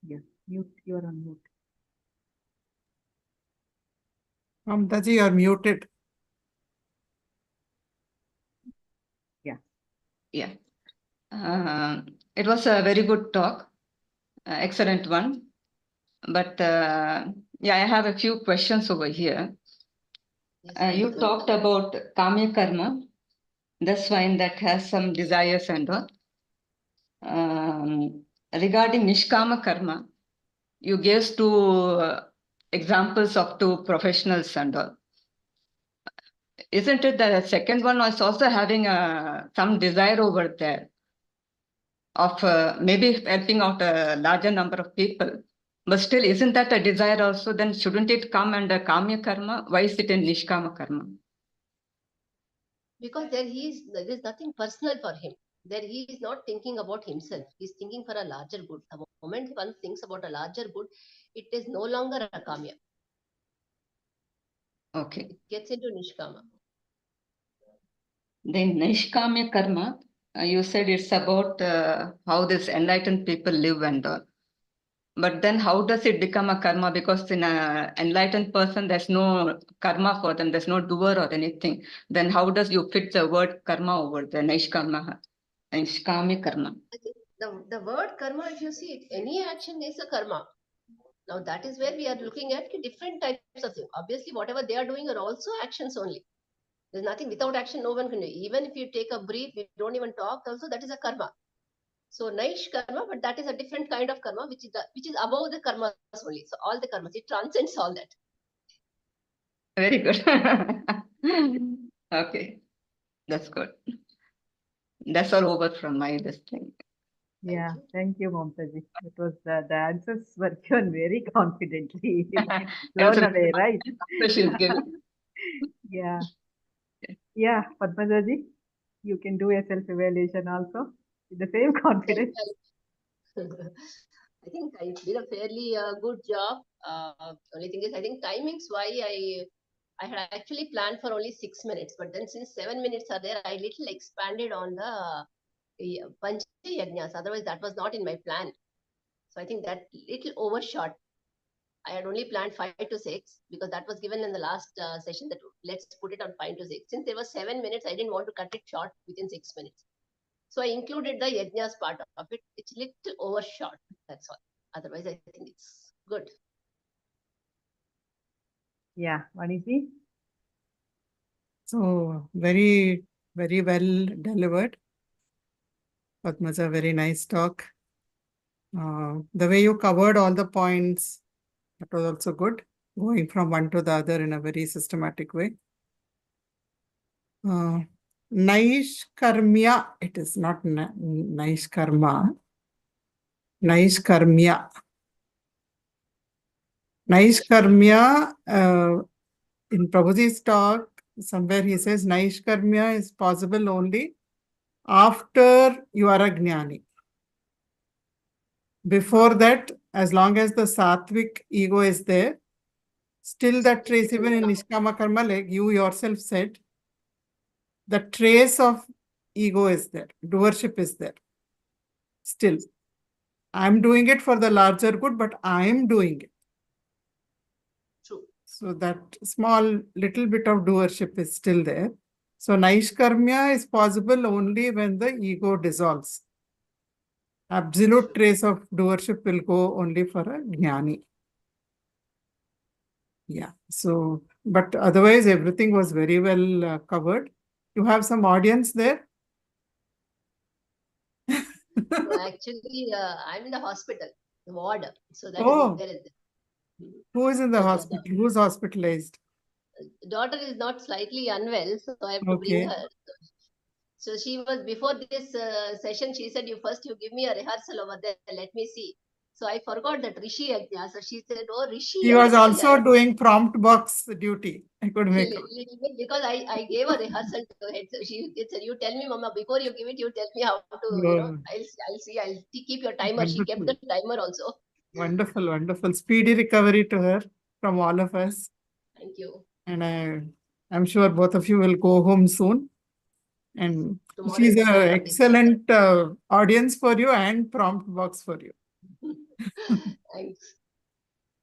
Yeah, mute. You are on mute. Mamtaji, you are muted. Yeah. It was a very good talk. Excellent one. But yeah, I have a few questions over here. Yes, you talked about Kamya Karma. That's fine, that has some desires and all. Regarding Nishkama Karma, you gave two examples of two professionals and all. Isn't it the second one was also having some desire over there of maybe helping out a larger number of people? But still, isn't that a desire also? Then shouldn't it come under Kamya Karma? Why is it in Nishkama Karma? Because there is nothing personal for him. There he is not thinking about himself. He's thinking for a larger good. The moment one thinks about a larger good, it is no longer a Kamya. Okay. It gets into Nishkama. Then Nishkamya Karma, you said it's about how these enlightened people live and all. But then how does it become a karma? Because in an enlightened person, there's no karma for them. There's no doer or anything. Then how does you fit the word karma over there? Nishkamya Karma. I think the word karma, if you see it, any action is a karma. Now that is where we are looking at different types of things. Obviously, whatever they are doing are also actions only. There's nothing without action, no one can do. Even if you take a breath, we don't even talk, also that is a karma. So Naish karma, but that is a different kind of karma, which is above the karmas only. So all the karmas, it transcends all that. Very good. Okay, that's good. That's all over from my this thing. Yeah, thank you, Mamtaji. It was the answers were given very confidently. Blown away, right? She's giving. Yeah. Yeah, Padmajaji, you can do a self-evaluation also with the same confidence. I think I did a fairly good job. Only thing is, I think timings why I had actually planned for only 6 minutes, but then since 7 minutes are there, I little expanded on the Pancha Yajnas. Otherwise, that was not in my plan. So I think that little overshot. I had only planned 5 to 6 because that was given in the last session that let's put it on 5 to 6. Since there was 7 minutes, I didn't want to cut it short within 6 minutes. So I included the yajnas part of it. It's a little overshot. That's all. Otherwise, I think it's good. Yeah, Vaniji? So very, very well delivered. Padmaja, very nice talk. The way you covered all the points, that was also good. Going from one to the other in a very systematic way. Naish karmya, it is not naish karma. Naish karmya. Naish karmya, in Prabhuji's talk, somewhere he says Naish karmya is possible only after you are a jnani. Before that, as long as the sattvic ego is there, still that trace, even in Nishkama karma, like you yourself said, the trace of ego is there, doership is there. Still, I'm doing it for the larger good, but I'm doing it. True. So that small little bit of doership is still there. So Naishkarmya is possible only when the ego dissolves. Absolute trace of doership will go only for a jnani. Yeah. So, but otherwise everything was very well covered. You have some audience there? So actually, I'm in the hospital, the ward. So that Oh. is there. Who is in the So hospital? Who's hospitalized? Daughter is not slightly unwell, so I have to Okay. bring her. So she was, before this session, she said, you give me a rehearsal over there, let me see. So I forgot that Rishi Yajna. So she said, oh, Rishi He was Yajna, also yeah. doing prompt box duty. I could make out. Little bit, because I gave a rehearsal to her. So she said, you tell me, Mama, before you give it, you tell me how to, I'll see, I'll keep your timer. She kept the timer also. Wonderful, wonderful. Speedy recovery to her from all of us. Thank you. And I'm sure both of you will go home soon. And Tomorrow she's is the an final excellent audience for you and prompt box for you. Thanks.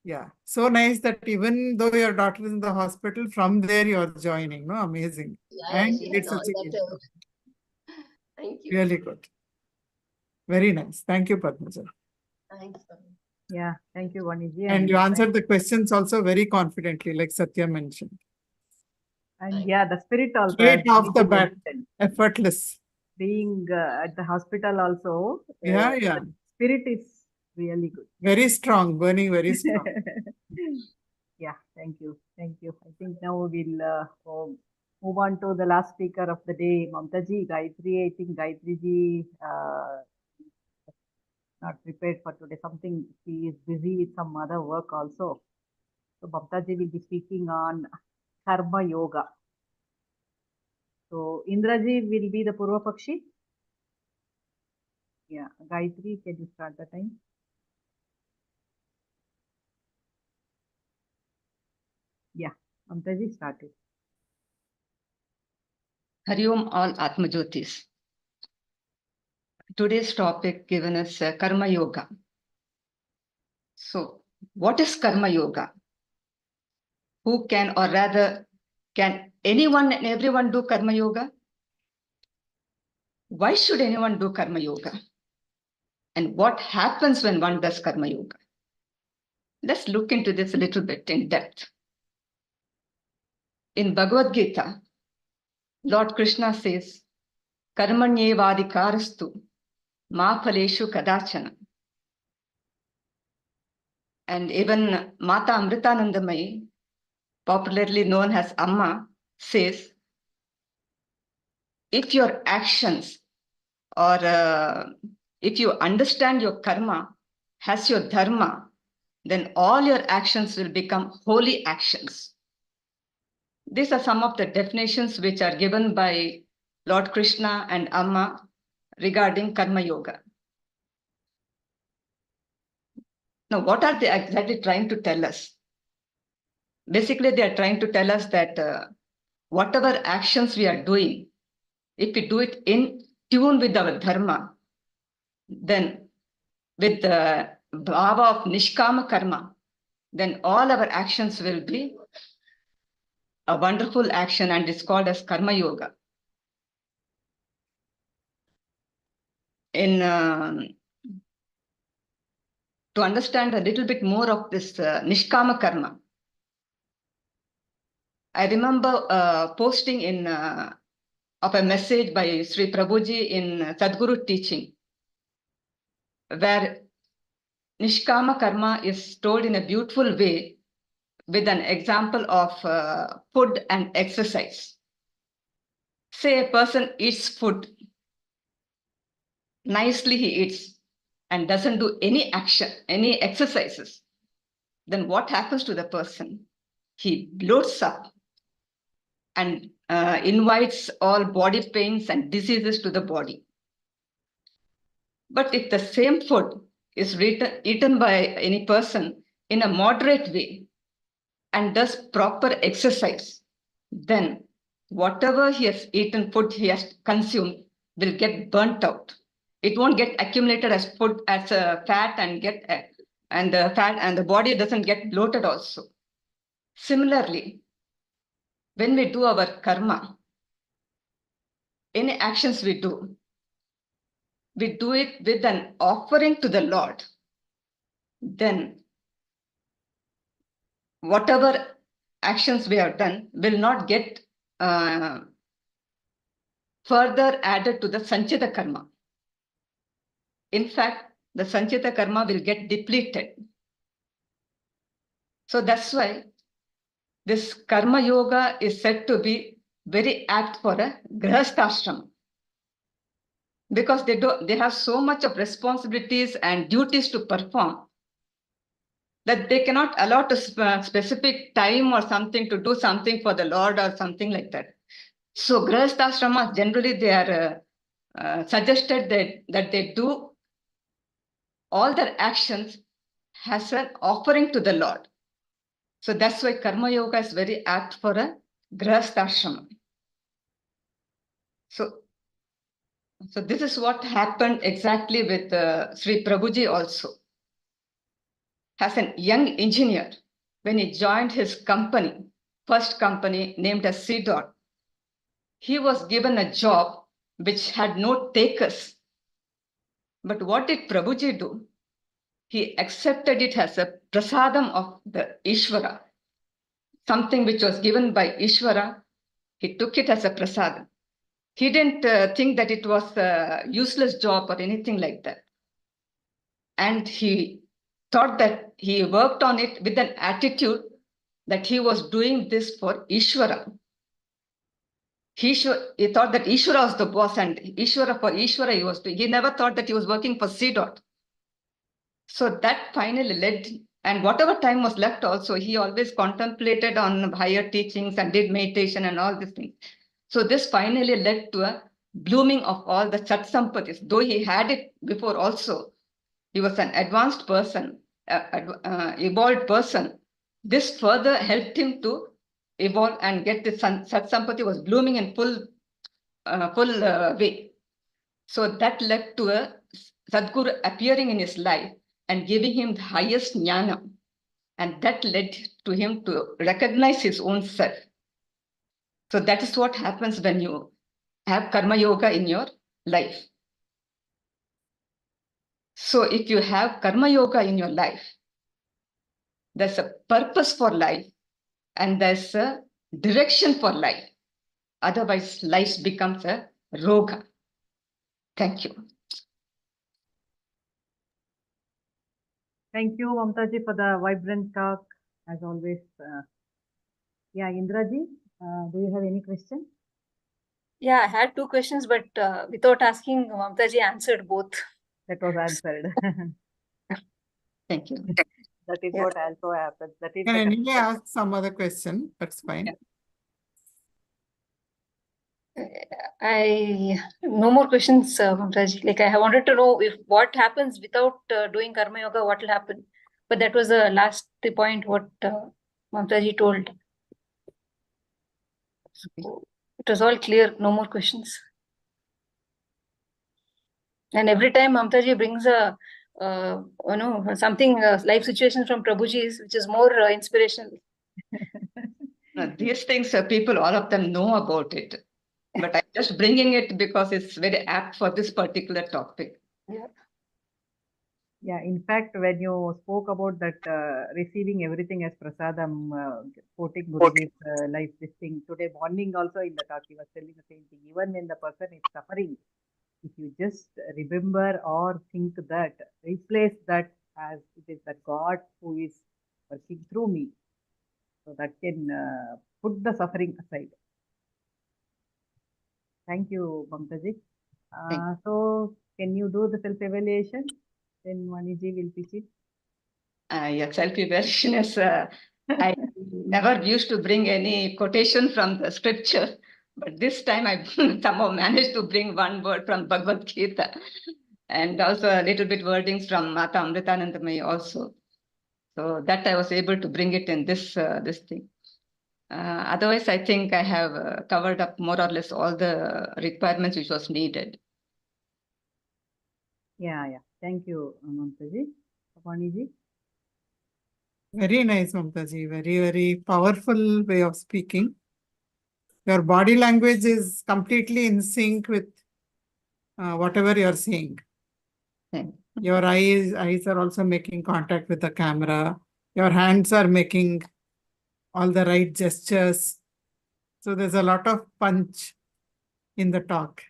Yeah. So nice that even though your daughter is in the hospital, from there you're joining. No, amazing. Yeah, And she you has did all such a that. good job. Thank you. Really good. Very nice. Thank you, Padmaja. Thanks. Yeah, thank you, Vaniji. And you answered the questions also very confidently, like Satya mentioned. And yeah, the spirit also. Straight off the bat, effortless. Being at the hospital also. Yeah, yeah. Spirit is really good. Very strong, burning very strong. Yeah, thank you. Thank you. I think now we'll move on to the last speaker of the day, Mamtaji, Gayatri. I think Gayatri ji not prepared for today. Something, she is busy with some other work also. So Mamtaji will be speaking on Karma Yoga. So Indraji will be the Purva Pakshi. Yeah, Gayatri, can you start the time? Yeah, Mamtaji started. Hari Om, all Atmajyotis. Today's topic given is Karma Yoga. So, what is Karma Yoga? Who can, or rather, can anyone and everyone do Karma Yoga? Why should anyone do Karma Yoga? And what happens when one does Karma Yoga? Let's look into this a little bit in depth. In Bhagavad Gita, Lord Krishna says, Karmanyevadikarastu ma phaleshu kadachana. And even Mata Amritanandamayi, popularly known as Amma, says, if your actions or if you understand your karma as your dharma, then all your actions will become holy actions. These are some of the definitions which are given by Lord Krishna and Amma regarding karma yoga. Now, what are they exactly trying to tell us? Basically, they are trying to tell us that whatever actions we are doing, if we do it in tune with our dharma, then with the bhava of nishkama karma, then all our actions will be a wonderful action, and it's called as karma yoga. To understand a little bit more of this nishkama karma, I remember posting of a message by Sri Prabhuji in Sadhguru teaching, where nishkama karma is told in a beautiful way with an example of food and exercise. Say a person eats food, nicely he eats and doesn't do any action, any exercises. Then what happens to the person? He bloats up and invites all body pains and diseases to the body. But if the same food is eaten by any person in a moderate way and does proper exercise, then whatever he has eaten, food he has consumed, will get burnt out. It won't get accumulated as food, as fat, and the fat and the body doesn't get bloated also. Similarly, when we do our karma, any actions we do it with an offering to the Lord. Then whatever actions we have done will not get further added to the sanchita karma. In fact, the sanchita karma will get depleted. So that's why this karma yoga is said to be very apt for a grihasthashrama, because they have so much of responsibilities and duties to perform that they cannot allot a specific time or something to do something for the Lord or something like that. So grihasthashramas, generally they are suggested that they do all their actions as an offering to the Lord. So that's why karma yoga is very apt for a grihasthashrama. So this is what happened exactly with Sri Prabhuji also. As a young engineer, when he joined his company, first company named as C. He was given a job which had no takers. But what did Prabhuji do? He accepted it as a prasadam of the Ishvara, something which was given by Ishvara. He took it as a prasadam. He didn't think that it was a useless job or anything like that. And he thought that he worked on it with an attitude that he was doing this for Ishvara. He thought that Ishvara was the boss, and for Ishvara he was doing. He never thought that he was working for C. So that finally led, and whatever time was left also, he always contemplated on higher teachings and did meditation and all these things. So this finally led to a blooming of all the Sat Sampatis. Though he had it before also, he was an advanced person, evolved person. This further helped him to evolve and get the Sat Sampati was blooming in full way. So that led to a Sadguru appearing in his life and giving him the highest jnana. And that led to him to recognize his own self. So that is what happens when you have karma yoga in your life. So if you have karma yoga in your life, there's a purpose for life, and there's a direction for life. Otherwise, life becomes a roga. Thank you. Thank you, Mamtaji, for the vibrant talk, as always. Yeah, Indraji, do you have any question? Yeah, I had two questions, but without asking, Mamtaji answered both. That was answered. Thank you. That is Yeah. what also happens. That is Can the anyway ask some other question? That's fine. No more questions, Mamtaji. Like I wanted to know if what happens without doing karma yoga, what will happen. But that was the last point what Mamtaji told. So it was all clear. No more questions. And every time Mamtaji brings a something life situation from Prabhuji's, which is more inspirational. These things, people, all of them know about it. But I'm just bringing it because it's very apt for this particular topic. Yeah. Yeah, in fact, when you spoke about that receiving everything as prasadam, quoting Guruji's life, this thing, today morning also in the talk, he was telling the same thing. Even when the person is suffering, if you just remember or think that, replace that as it is that God who is working through me. So that can put the suffering aside. Thank you, Mamtaji. So can you do the self-evaluation? Then Maniji will pitch it. Yeah, self-evaluation is, I never used to bring any quotation from the scripture, but this time I somehow managed to bring one word from Bhagavad Gita, and also a little bit wordings from Mata Amritanandamayi also. So that I was able to bring it in this thing. Otherwise, I think I have covered up more or less all the requirements which was needed. Yeah. Thank you, Mamtaji. Papaniji. Very nice, Mamtaji. Very, very powerful way of speaking. Your body language is completely in sync with whatever you're saying. Your eyes are also making contact with the camera. Your hands are making all the right gestures. So there's a lot of punch in the talk.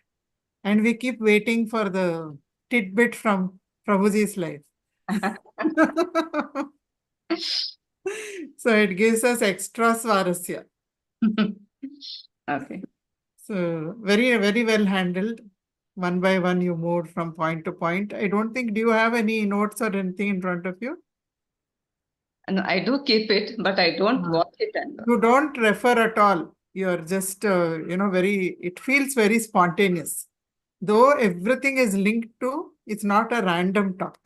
And we keep waiting for the tidbit from Prabhuji's life. So it gives us extra swarasya. Okay. So very, very well handled. One by one, you moved from point to point. I don't think, do you have any notes or anything in front of you? No, I do keep it, but I don't watch it. You don't refer at all. You're just, it feels very spontaneous. Though everything is linked to, it's not a random talk.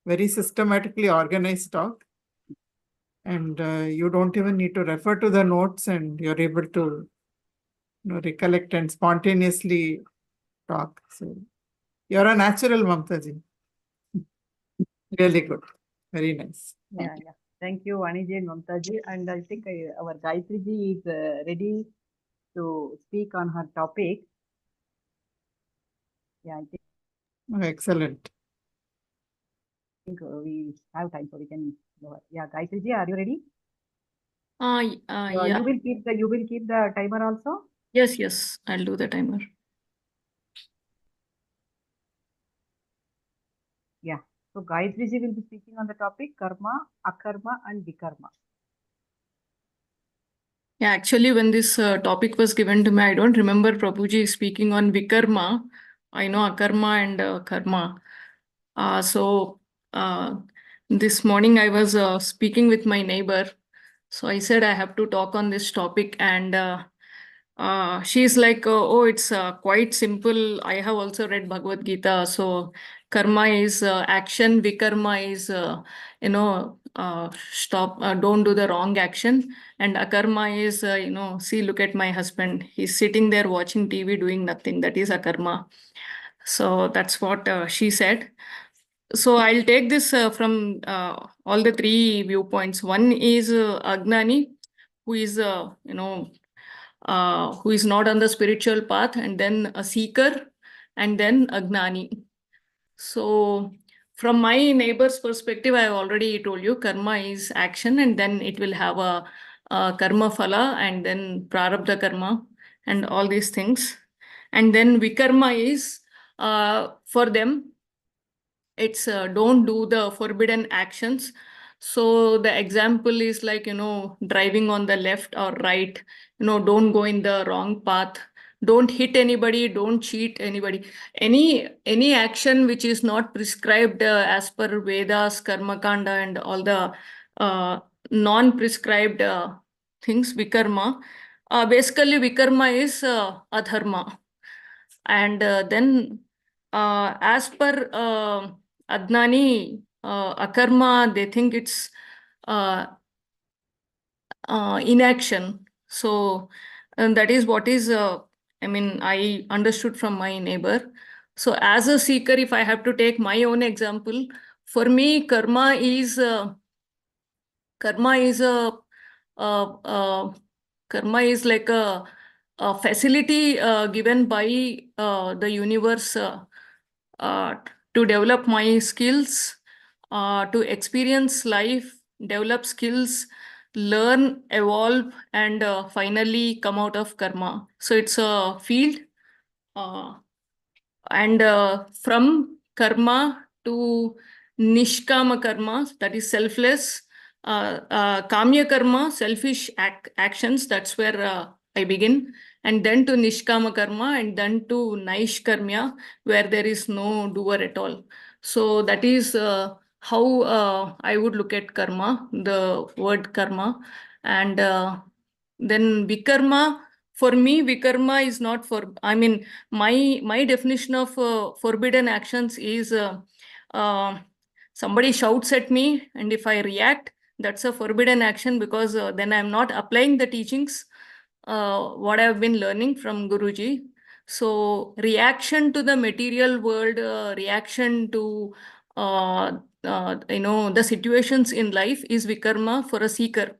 Very systematically organized talk. And you don't even need to refer to the notes, and you're able to recollect and spontaneously talk. So you're a natural, Mamtaji. Really good. Very nice. Yeah. Thank you, Vaniji and Mamtaji. And I think our Gayatri ji is ready to speak on her topic. Yeah, I think. Excellent. We have time, so we can go ahead. Yeah, Gayatri ji, are you ready? Yeah. You will keep the timer also? Yes, I'll do the timer. Yeah. So Gayatri ji will be speaking on the topic karma, akarma, and vikarma. Yeah, actually, when this topic was given to me, I don't remember Prabhuji speaking on vikarma. I know akarma and karma. So this morning I was speaking with my neighbor. So I said I have to talk on this topic, and she's like, oh, it's quite simple. I have also read Bhagavad Gita. So karma is action, vikarma is, stop, don't do the wrong action. And akarma is, see, look at my husband. He's sitting there watching TV doing nothing. That is akarma. So that's what she said. So I'll take this from all the three viewpoints. One is Agnani, who is, who is not on the spiritual path, and then a seeker, and then Agnani. So from my neighbor's perspective, I already told you karma is action, and then it will have a karma phala, and then prarabdha karma, and all these things. And then vikarma is for them, it's don't do the forbidden actions. So the example is like, driving on the left or right, don't go in the wrong path, don't hit anybody, don't cheat anybody. Any action which is not prescribed as per Vedas, Karma Kanda, and all the non-prescribed things, vikarma. Basically, vikarma is adharma. And then as per Adnani, akarma, they think it's inaction. So and that is what is, I understood from my neighbor. So as a seeker, if I have to take my own example, for me, karma is a karma is like a facility given by the universe to develop my skills, to experience life, develop skills, learn, evolve, and finally come out of karma. So it's a field. And from karma to nishkama karma, that is selfless. Kamya karma, selfish actions, that's where I begin. And then to nishkama karma, and then to naishkarmya, where there is no doer at all. So that is how I would look at karma, the word karma. And then vikarma, for me, vikarma is not for, my definition of forbidden actions is somebody shouts at me, and if I react, that's a forbidden action, because then I'm not applying the teachings, what I've been learning from Guruji. So reaction to the material world, reaction to the situations in life is vikarma for a seeker.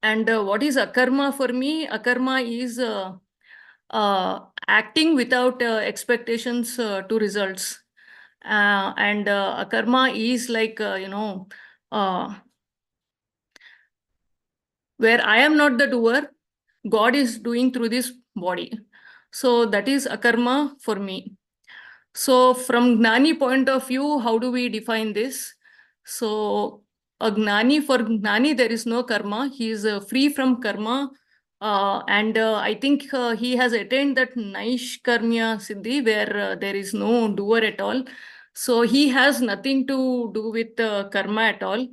And what is akarma for me? Akarma is acting without expectations to results. And akarma is like, where I am not the doer, God is doing through this body. So that is akarma for me. So from Gnani point of view, how do we define this? So a Gnani, for Gnani, there is no karma. He is free from karma. And I think he has attained that Naishkarmya Siddhi, where there is no doer at all. So he has nothing to do with karma at all,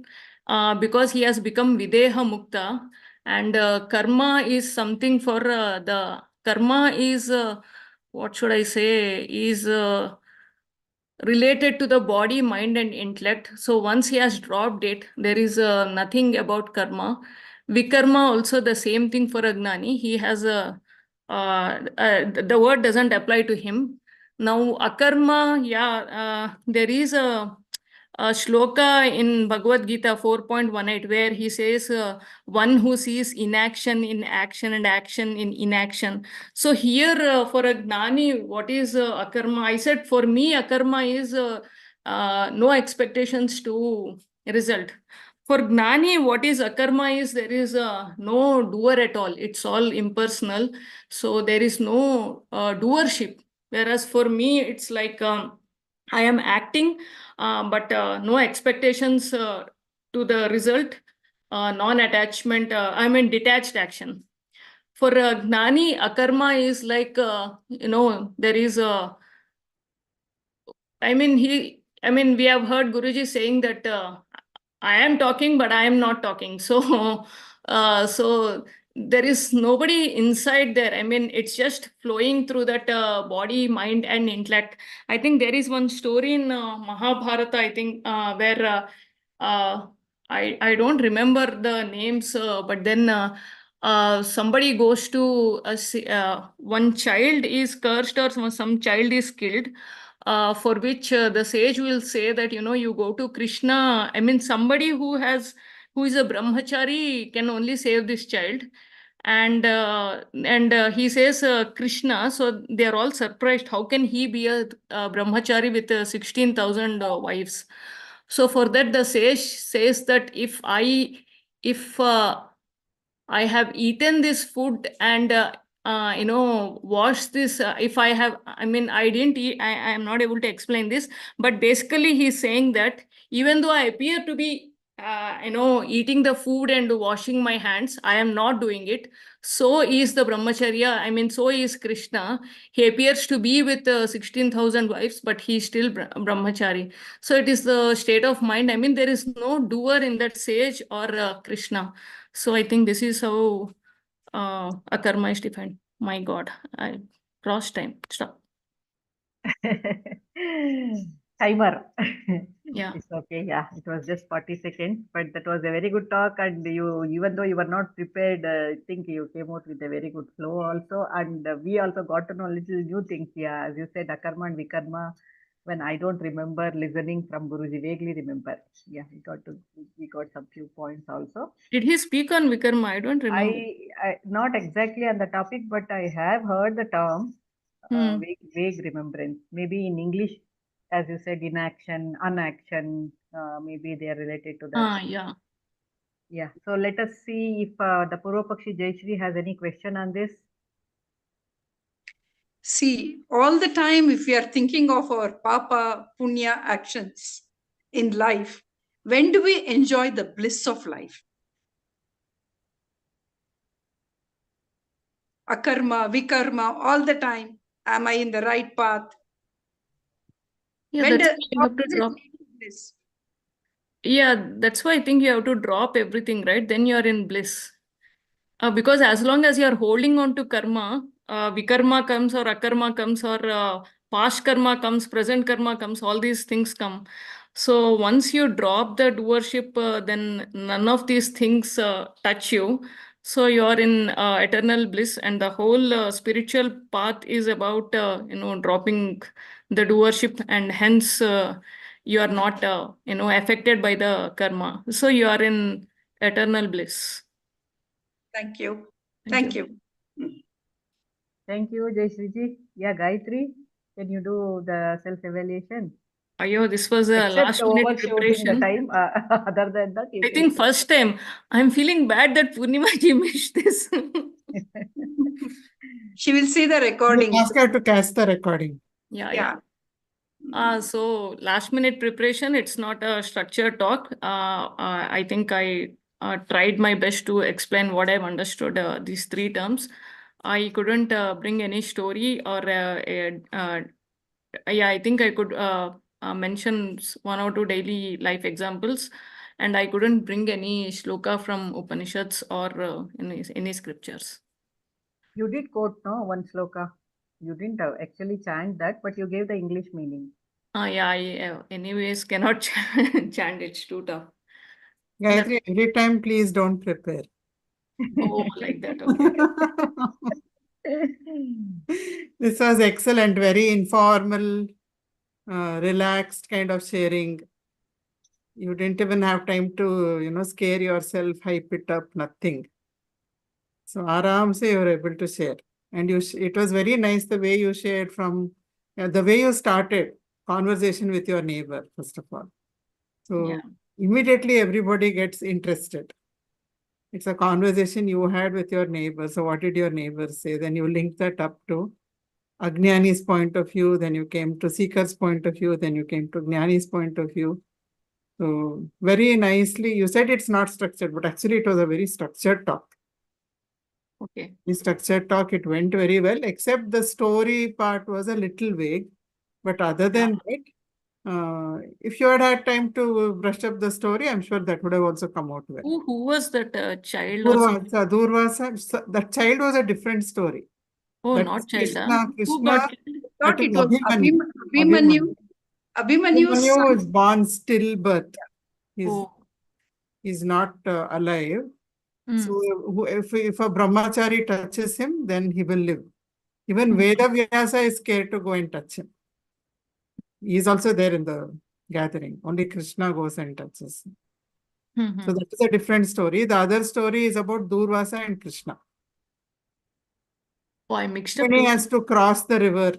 because he has become Videha Mukta. And karma is something for the karma is, what should I say, is related to the body, mind, and intellect. So once he has dropped it, there is nothing about karma. Vikarma also the same thing for Agnani. He has the word doesn't apply to him. Now akarma, there is a shloka in Bhagavad Gita 4.18 where he says, one who sees inaction in action and action in inaction. So here for a Gnani, what is akarma? I said for me, akarma is no expectations to result. For Gnani, what is akarma is there is no doer at all. It's all impersonal. So there is no doership. Whereas for me, it's like I am acting, but no expectations to the result, non-attachment, detached action. For Gnani, akarma is like, there is a, we have heard Guruji saying that I am talking, but I am not talking. So, so there is nobody inside there. It's just flowing through that body, mind, and intellect. I think there is one story in Mahabharata, I think, where I don't remember the names, but then somebody goes to one child is cursed or some child is killed. For which the sage will say that, you go to Krishna. Somebody who is a brahmachari can only save this child. and he says Krishna. So they are all surprised. How can he be a brahmachari with 16,000 wives? So for that, the sage says that if I have eaten this food and wash this. If I have, I mean, I didn't eat. I am not able to explain this, but basically he's saying that even though I appear to be eating the food and washing my hands, I am not doing it. So is the brahmacharya. I mean, so is Krishna. He appears to be with 16,000 wives, but he's still brahmachari. So it is the state of mind. I mean, there is no doer in that sage or Krishna. So I think this is how a karma is defined. My God, I crossed time. Stop. Timer. Yeah. It's okay. Yeah, it was just 40 seconds, but that was a very good talk. And you, even though you were not prepared, I think you came out with a very good flow also. And we also got to know little new things. Yeah, as you said, akarma and vikarma. When I don't remember listening from Guruji, vaguely remember. Yeah, we got some few points also. Did he speak on Vikarma? I don't remember. I not exactly on the topic, but I have heard the term. Vague remembrance. Maybe in English, as you said, inaction, unaction, maybe they are related to that. Yeah. Yeah. So let us see if the Purvapakshi Jayashri has any question on this. See, all the time, if we are thinking of our papa, punya actions in life, when do we enjoy the bliss of life? Akarma, vikarma, all the time. Am I in the right path? Yeah, When that's does why you have to drop. bliss? Yeah, that's why I think you have to drop everything, right? Then you are in bliss. Because as long as you are holding on to karma, vikarma comes or akarma comes or past karma comes, present karma comes, all these things come. So once you drop the doership, then none of these things touch you. So you are in eternal bliss, and the whole spiritual path is about dropping the doership, and hence you are not affected by the karma. So you are in eternal bliss. Thank you. Thank you. Thank you, Jayashriji. Yeah, Gayatri, can you do the self-evaluation? Ayo, this was a Except last minute overshooting the preparation. time. Other than that, I think first time. I'm feeling bad that Purnima ji missed this. She will see the recording. Ask her to catch the recording. Yeah. So last minute preparation, it's not a structured talk. I think I tried my best to explain what I've understood these three terms. I couldn't bring any story or I think I could mention one or two daily life examples, and I couldn't bring any shloka from Upanishads or any scriptures. You did quote, no, one sloka. You didn't actually chant that, but you gave the English meaning. Yeah, I anyways cannot chant. It's too tough. Gayatri, every time, please don't prepare. Oh, like that. Okay. This was excellent, very informal, relaxed kind of sharing. You didn't even have time to, scare yourself, hype it up, nothing. So, aram se you're able to share. And it was very nice the way you shared from, the way you started conversation with your neighbor, first of all. So, immediately everybody gets interested. It's a conversation you had with your neighbor. So what did your neighbor say? Then you link that up to Ajnani's point of view. Then you came to Seeker's point of view. Then you came to Jnani's point of view. So very nicely, you said it's not structured, but actually it was a very structured talk. Okay. In structured talk, it went very well, except the story part was a little vague. But other than that, if you had time to brush up the story, I'm sure that would have also come out well. Who was that child? Durvasa. That child was a different story. Oh, That not Krishna. child. Who got killed? Thought it was Abhimanyu. Abhimanyu is born stillbirth. He's not alive. So if a brahmachari touches him, then he will live. Even Vedavyasa is scared to go and touch him. He is also there in the gathering. Only Krishna goes and touches him. So that is a different story. The other story is about Durvasa and Krishna. Oh, I mixed up When he two. has to cross the river.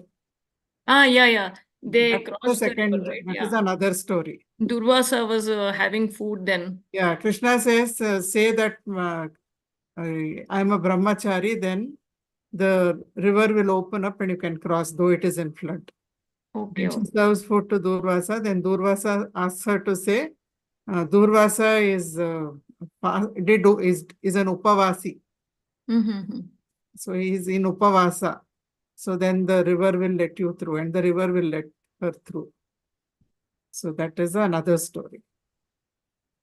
Yeah. They That's the crossed the second, river, right? that Yeah. is another story. Durvasa was having food then. Yeah, Krishna says, say that I am a brahmachari, then the river will open up and you can cross, though it is in flood. Okay. And she serves food to Durvasa. Then Durvasa asks her to say, Durvasa is an upavasi. Mm-hmm. So he is in upavasa. So then the river will let you through, and the river will let her through. So that is another story.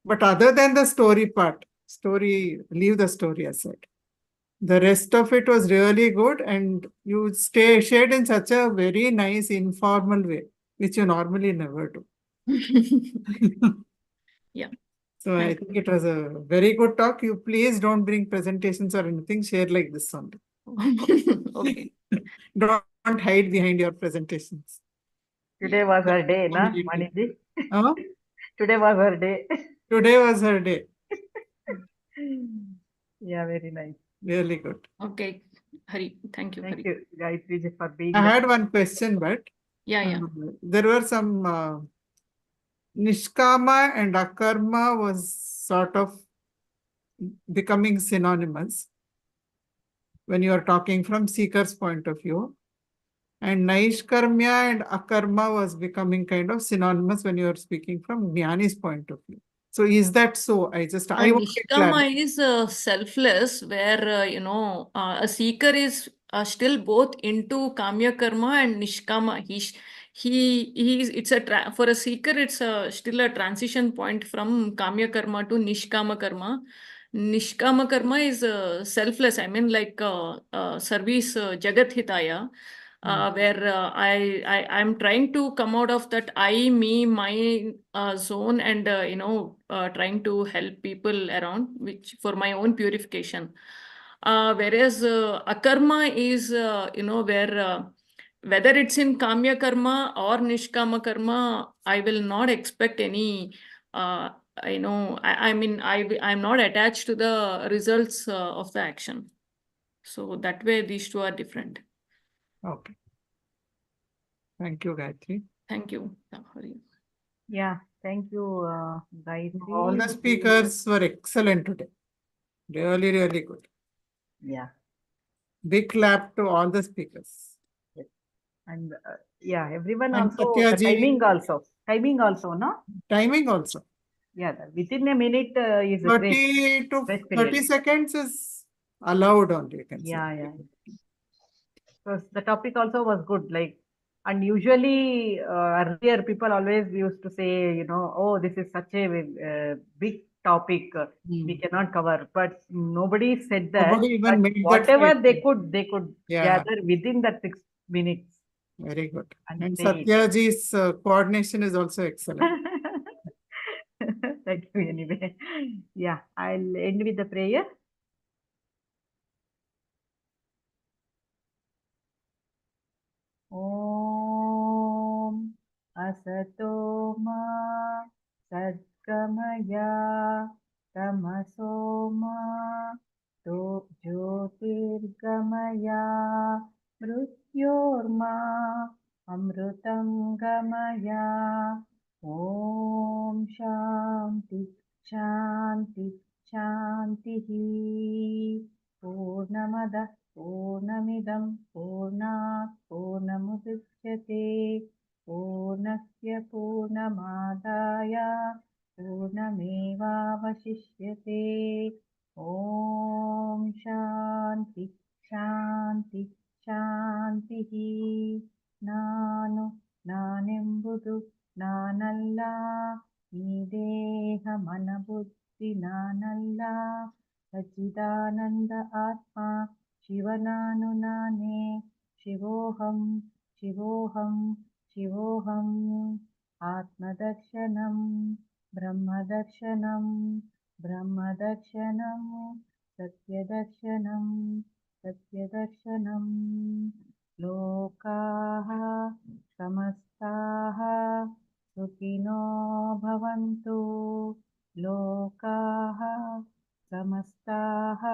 But other than the story part, leave the story aside. The rest of it was really good, and you shared in such a very nice, informal way, which you normally never do. Yeah. So I think it was a very good talk. You please don't bring presentations or anything. Share like this only. Okay. Don't hide behind your presentations. Today was her day, na, Maniji? Huh? Today was her day. Today was her day. Yeah, very nice. Really good. Okay. Hari, thank you. Thank Hari. you, Gayatri, for being I the had one question, but Yeah. there were some Nishkama and Akarma was sort of becoming synonymous when you are talking from seeker's point of view. And Naishkarmya and Akarma was becoming kind of synonymous when you are speaking from Jnani's point of view. So is that so? I want to Nishkama is selfless, where a seeker is still both into Kamya Karma and Nishkama. It's for a seeker, it's still a transition point from Kamya Karma to Nishkama Karma. Nishkama Karma is selfless. I mean, like service Jagat Hitaya. Where I'm trying to come out of that I, me, my zone, and trying to help people around, which for my own purification. Whereas akarma is where whether it's in kamya karma or nishkama karma, I will not expect any. I'm not attached to the results of the action. So that way, these two are different. Okay. Thank you, Gayatri. Thank you. Hari. Yeah, thank you, Gayatri. All the speakers were excellent today. Really, really good. Yeah. Big clap to all the speakers. Yes. And yeah, everyone And also, Satyaji, timing also, no? timing also. Yeah, within a minute is 30 to 30 seconds is allowed only, you can say. Yeah. So the topic also was good. Like, and usually earlier people always used to say, oh, this is such a big topic, we cannot cover. But nobody said that. Nobody even made whatever that they could gather within that 6 minutes. Very good. And Satyaji's coordination is also excellent. Thank you anyway. Yeah, I'll end with the prayer. Om Asato Ma Sadgamaya Tamaso Ma Jyotirgamaya Mrityorma Amrutam Gamaya. Om Shanti Shanti Shantihi. Purnamada Purnamidam Purnat Purnamudachyate Purnasya Purnamadaya Purnamevavashishyate. Om Shanti Shanti Shantihi. Nanu Nanembudu Nanalla Nideha Manabuddhi Nanalla Sachidananda Atma Shivananu Nane Shivoham Shivoham Shivoham Atmadarshanam Brahmadarshanam Brahmadarshanam Satyadarshanam Satyadarshanam. Lokaha Samastaha Sukhino Bhavantu. Lokaha Samastaha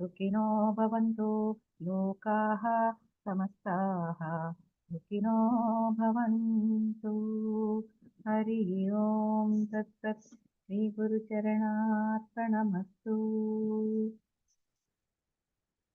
सुखिनो भवन्तु लोकाः समस्ताः सुखिनो भवन्तु। हरि ओम तत्सत्। श्री गुरुचरणार्पणमस्तु।